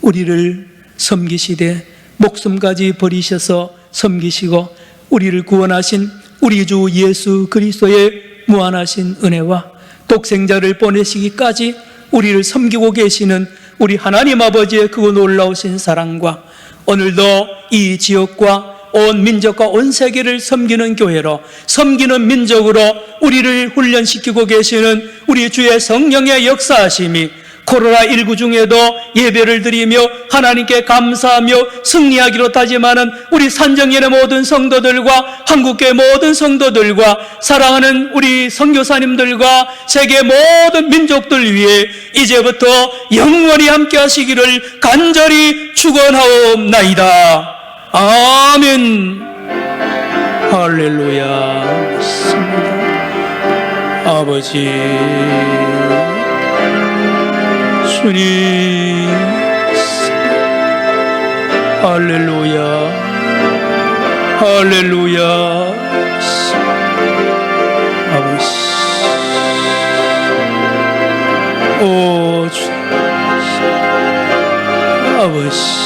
우리를 섬기시되 목숨까지 버리셔서 섬기시고 우리를 구원하신 우리 주 예수 그리스도의 무한하신 은혜와 독생자를 보내시기까지 우리를 섬기고 계시는 우리 하나님 아버지의 그 놀라우신 사랑과 오늘도 이 지역과 온 민족과 온 세계를 섬기는 교회로 섬기는 민족으로 우리를 훈련시키고 계시는 우리 주의 성령의 역사하심이 코로나19 중에도 예배를 드리며 하나님께 감사하며 승리하기로 다짐하는 우리 산정연의 모든 성도들과 한국교회 모든 성도들과 사랑하는 우리 선교사님들과 세계 모든 민족들 위해 이제부터 영원히 함께 하시기를 간절히 축원하옵나이다. 아멘. 할렐루야. 아버지 주님, 할렐루야, 할렐루야, 아버지, 오 주, 아버지.